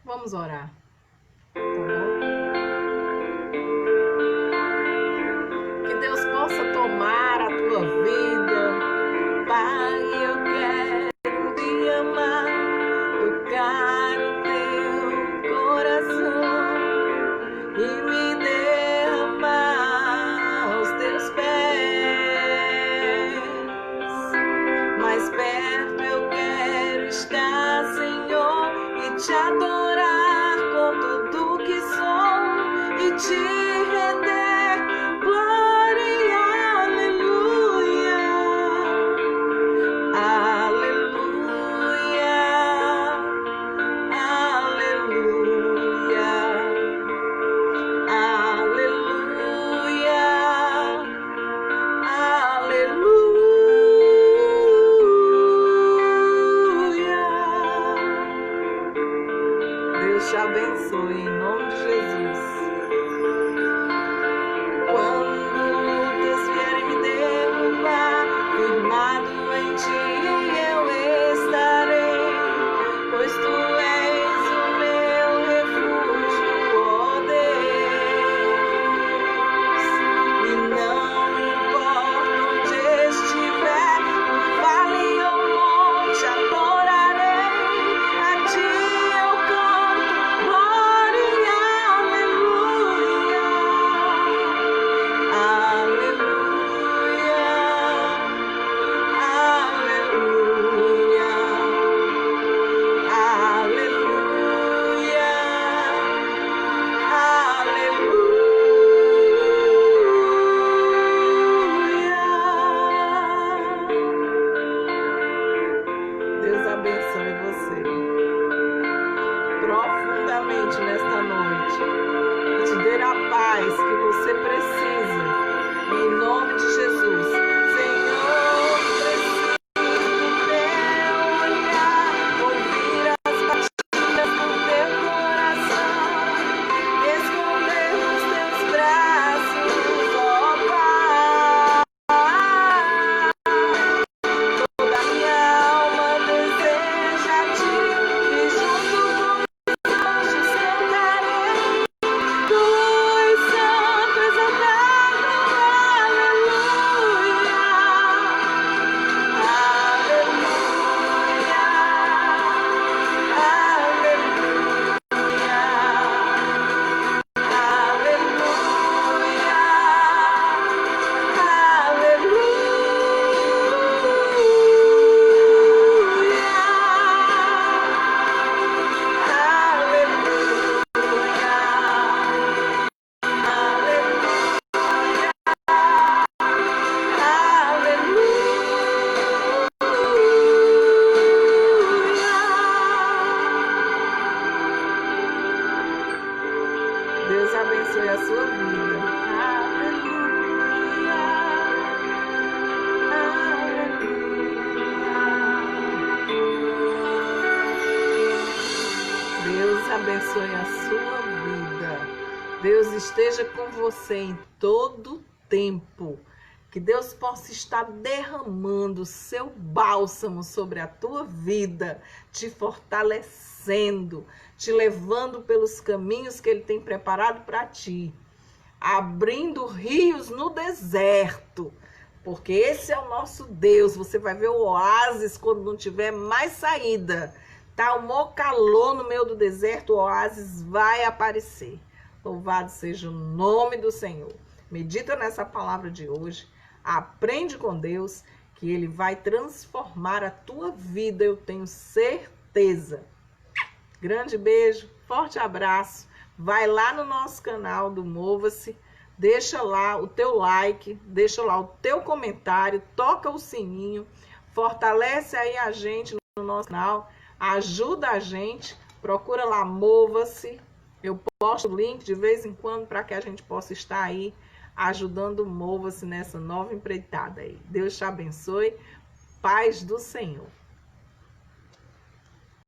Vamos orar. Tá bom? Que Deus possa tomar a tua vida. Pai, eu quero te amar. Tocar o teu coração e me derramar aos teus pés. Mais perto eu quero estar, Senhor, e te adorar com tudo que sou e te render glória, aleluia, aleluia, aleluia, aleluia, aleluia. Deus te abençoe em nome de Jesus. Quando lutas vierem me derrubar, firmado em ti eu estarei, pois tu és o meu refúgio, ó Deus. E não importa onde estiver, no vale ou monte, adorarei. A ti eu canto glória. na sua vida. Deus esteja com você em todo tempo. Que Deus possa estar derramando o seu bálsamo sobre a tua vida, te fortalecendo, te levando pelos caminhos que Ele tem preparado para ti, abrindo rios no deserto, porque esse é o nosso Deus. Você vai ver o oásis quando não tiver mais saída. Tá um maior calor no meio do deserto, o oásis vai aparecer. Louvado seja o nome do Senhor. Medita nessa palavra de hoje. Aprende com Deus que Ele vai transformar a tua vida, eu tenho certeza. Grande beijo, forte abraço. Vai lá no nosso canal do Mova-se, deixa lá o teu like, deixa lá o teu comentário, toca o sininho, fortalece aí a gente no nosso canal, ajuda a gente, procura lá Mova-se. Eu posto o link de vez em quando para que a gente possa estar aí ajudando o Mova-se nessa nova empreitada aí. Deus te abençoe. Paz do Senhor.